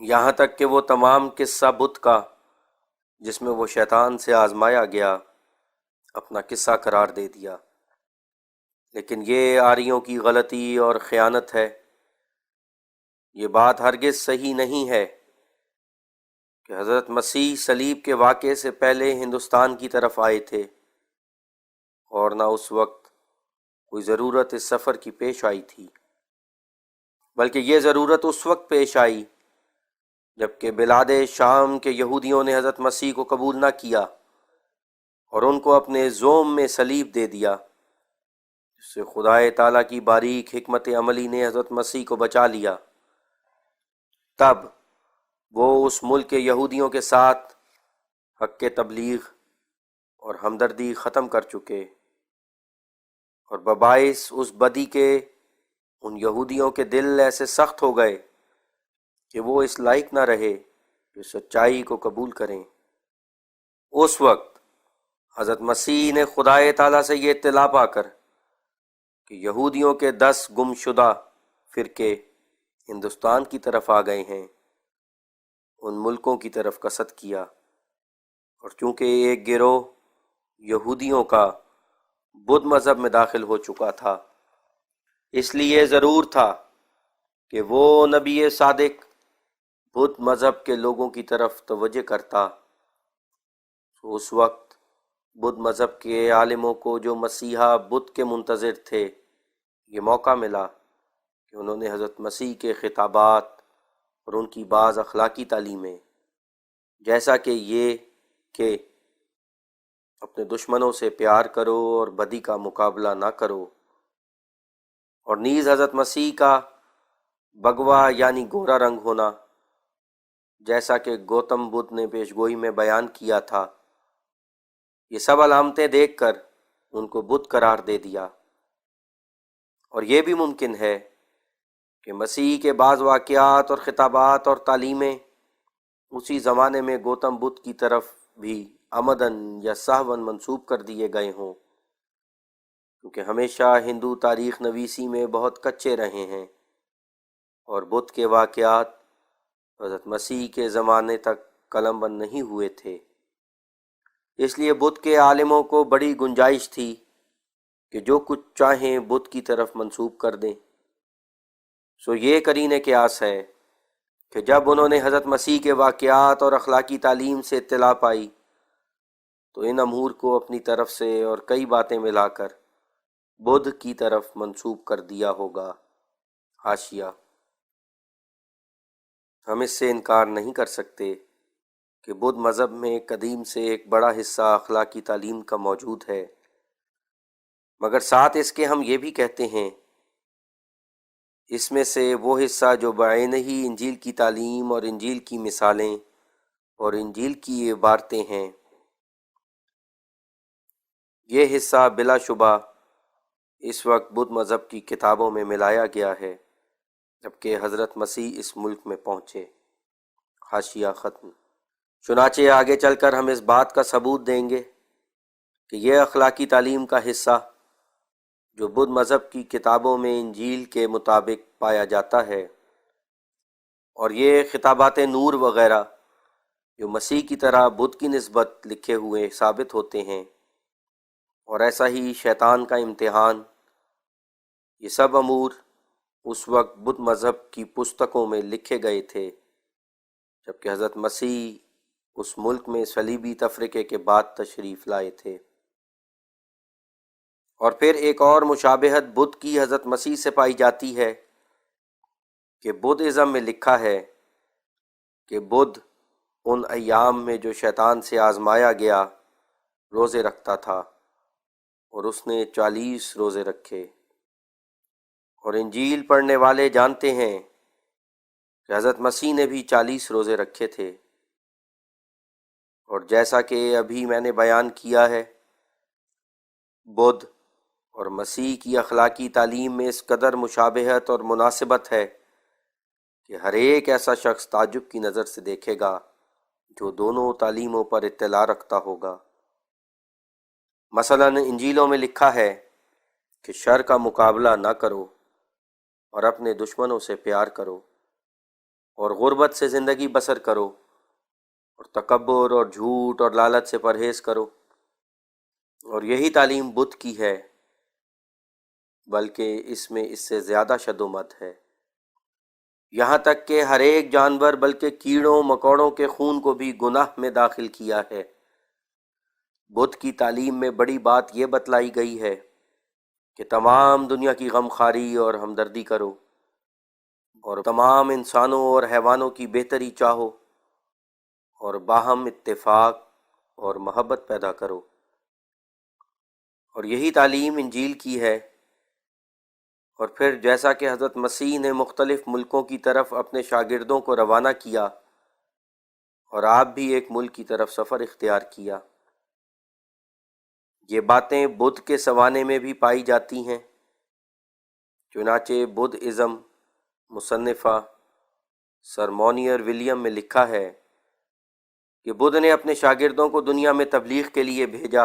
یہاں تک کہ وہ تمام قصہ بدھ کا جس میں وہ شیطان سے آزمایا گیا اپنا قصہ قرار دے دیا۔ لیکن یہ آریوں کی غلطی اور خیانت ہے یہ بات ہرگز صحیح نہیں ہے کہ حضرت مسیح صلیب کے واقعے سے پہلے ہندوستان کی طرف آئے تھے، اور نہ اس وقت کوئی ضرورت اس سفر کی پیش آئی تھی، بلکہ یہ ضرورت اس وقت پیش آئی جبکہ بلاد شام کے یہودیوں نے حضرت مسیح کو قبول نہ کیا اور ان کو اپنے زوم میں صلیب دے دیا، جس سے خدائے تعالیٰ کی باریک حکمت عملی نے حضرت مسیح کو بچا لیا۔ تب وہ اس ملک کے یہودیوں کے ساتھ حق کے تبلیغ اور ہمدردی ختم کر چکے، اور بباعث اس بدی کے ان یہودیوں کے دل ایسے سخت ہو گئے کہ وہ اس لائق نہ رہے کہ سچائی کو قبول کریں۔ اس وقت حضرت مسیح نے خدائے تعالیٰ سے یہ اطلاع پا کر کہ یہودیوں کے 10 گم شدہ فرقے ہندوستان کی طرف آ گئے ہیں، ان ملکوں کی طرف قصد کیا، اور چونکہ ایک گروہ یہودیوں کا بدھ مذہب میں داخل ہو چکا تھا، اس لیے ضرور تھا کہ وہ نبی صادق بدھ مذہب کے لوگوں کی طرف توجہ کرتا۔ تو اس وقت بدھ مذہب کے عالموں کو جو مسیحا بدھ کے منتظر تھے، یہ موقع ملا کہ انہوں نے حضرت مسیح کے خطابات اور ان کی بعض اخلاقی تعلیمیں، جیسا کہ یہ کہ اپنے دشمنوں سے پیار کرو اور بدی کا مقابلہ نہ کرو، اور نیز حضرت مسیح کا بگوا یعنی گورا رنگ ہونا، جیسا کہ گوتم بدھ نے پیشگوئی میں بیان کیا تھا، یہ سب علامتیں دیکھ کر ان کو بدھ قرار دے دیا۔ اور یہ بھی ممکن ہے کہ مسیح کے بعض واقعات اور خطابات اور تعلیمیں اسی زمانے میں گوتم بدھ کی طرف بھی عمدن یا سہون منسوب کر دیے گئے ہوں، کیونکہ ہمیشہ ہندو تاریخ نویسی میں بہت کچے رہے ہیں، اور بدھ کے واقعات حضرت مسیح کے زمانے تک قلم بند نہیں ہوئے تھے۔ اس لیے بدھ کے عالموں کو بڑی گنجائش تھی کہ جو کچھ چاہیں بدھ کی طرف منسوب کر دیں۔ سو یہ قرینِ قیاس ہے کہ جب انہوں نے حضرت مسیح کے واقعات اور اخلاقی تعلیم سے اطلاع پائی تو ان امور کو اپنی طرف سے اور کئی باتیں ملا کر بدھ کی طرف منسوب کر دیا ہوگا۔ حاشیہ: ہم اس سے انکار نہیں کر سکتے کہ بدھ مذہب میں قدیم سے ایک بڑا حصہ اخلاقی تعلیم کا موجود ہے، مگر ساتھ اس کے ہم یہ بھی کہتے ہیں اس میں سے وہ حصہ جو بعینہ ہی انجیل کی تعلیم اور انجیل کی مثالیں اور انجیل کی عبارتیں ہیں، یہ حصہ بلا شبہ اس وقت بدھ مذہب کی کتابوں میں ملایا گیا ہے جبکہ حضرت مسیح اس ملک میں پہنچے۔ حاشیہ ختم۔ چنانچہ آگے چل کر ہم اس بات کا ثبوت دیں گے کہ یہ اخلاقی تعلیم کا حصہ جو بدھ مذہب کی کتابوں میں انجیل کے مطابق پایا جاتا ہے، اور یہ خطابات نور وغیرہ جو مسیح کی طرح بدھ کی نسبت لکھے ہوئے ثابت ہوتے ہیں، اور ایسا ہی شیطان کا امتحان، یہ سب امور اس وقت بدھ مذہب کی پستکوں میں لکھے گئے تھے جبکہ حضرت مسیح اس ملک میں صلیبی تفرقے کے بعد تشریف لائے تھے۔ اور پھر ایک اور مشابہت بدھ کی حضرت مسیح سے پائی جاتی ہے کہ بدھ ازم میں لکھا ہے کہ بدھ ان ایام میں جو شیطان سے آزمایا گیا روزے رکھتا تھا، اور اس نے 40 روزے رکھے، اور انجیل پڑھنے والے جانتے ہیں کہ حضرت مسیح نے بھی 40 روزے رکھے تھے، اور جیسا کہ ابھی میں نے بیان کیا ہے، بدھ اور مسیح کی اخلاقی تعلیم میں اس قدر مشابہت اور مناسبت ہے کہ ہر ایک ایسا شخص تعجب کی نظر سے دیکھے گا جو دونوں تعلیموں پر اطلاع رکھتا ہوگا۔ مثلا انجیلوں میں لکھا ہے کہ شر کا مقابلہ نہ کرو اور اپنے دشمنوں سے پیار کرو، اور غربت سے زندگی بسر کرو، اور تکبر اور جھوٹ اور لالچ سے پرہیز کرو، اور یہی تعلیم بدھ کی ہے، بلکہ اس میں اس سے زیادہ شد و مت ہے۔ یہاں تک کہ ہر ایک جانور بلکہ کیڑوں مکوڑوں کے خون کو بھی گناہ میں داخل کیا ہے۔ بدھ کی تعلیم میں بڑی بات یہ بتلائی گئی ہے کہ تمام دنیا کی غم خواری اور ہمدردی کرو، اور تمام انسانوں اور حیوانوں کی بہتری چاہو، اور باہم اتفاق اور محبت پیدا کرو۔ اور یہی تعلیم انجیل کی ہے۔ اور پھر جیسا کہ حضرت مسیح نے مختلف ملکوں کی طرف اپنے شاگردوں کو روانہ کیا، اور آپ بھی ایک ملک کی طرف سفر اختیار کیا۔ یہ باتیں بدھ کے سوانے میں بھی پائی جاتی ہیں۔ چنانچہ بدھ ازم مصنفہ سر مونیر ولیم میں لکھا ہے کہ بدھ نے اپنے شاگردوں کو دنیا میں تبلیغ کے لیے بھیجا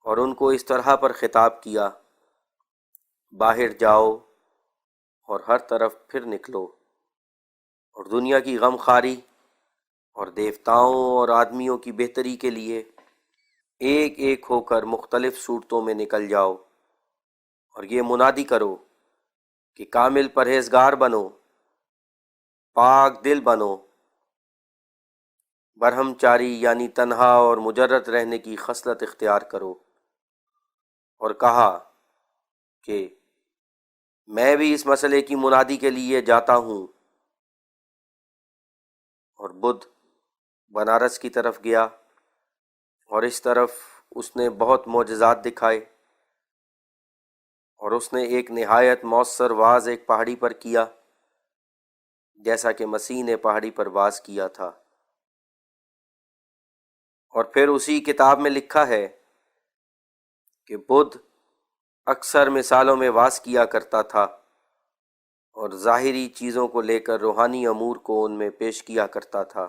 اور ان کو اس طرح پر خطاب کیا: باہر جاؤ اور ہر طرف پھر نکلو، اور دنیا کی غم خواری اور دیوتاؤں اور آدمیوں کی بہتری کے لیے ایک ایک ہو کر مختلف صورتوں میں نکل جاؤ، اور یہ منادی کرو کہ کامل پرہیزگار بنو، پاک دل بنو، برہمچاری یعنی تنہا اور مجرد رہنے کی خصلت اختیار کرو۔ اور کہا کہ میں بھی اس مسئلے کی منادی کے لیے جاتا ہوں۔ اور بدھ بنارس کی طرف گیا، اور اس طرف اس نے بہت معجزات دکھائے، اور اس نے ایک نہایت مؤثر واعظ ایک پہاڑی پر کیا، جیسا کہ مسیح نے پہاڑی پر واعظ کیا تھا۔ اور پھر اسی کتاب میں لکھا ہے کہ بدھ اکثر مثالوں میں واعظ کیا کرتا تھا، اور ظاہری چیزوں کو لے کر روحانی امور کو ان میں پیش کیا کرتا تھا۔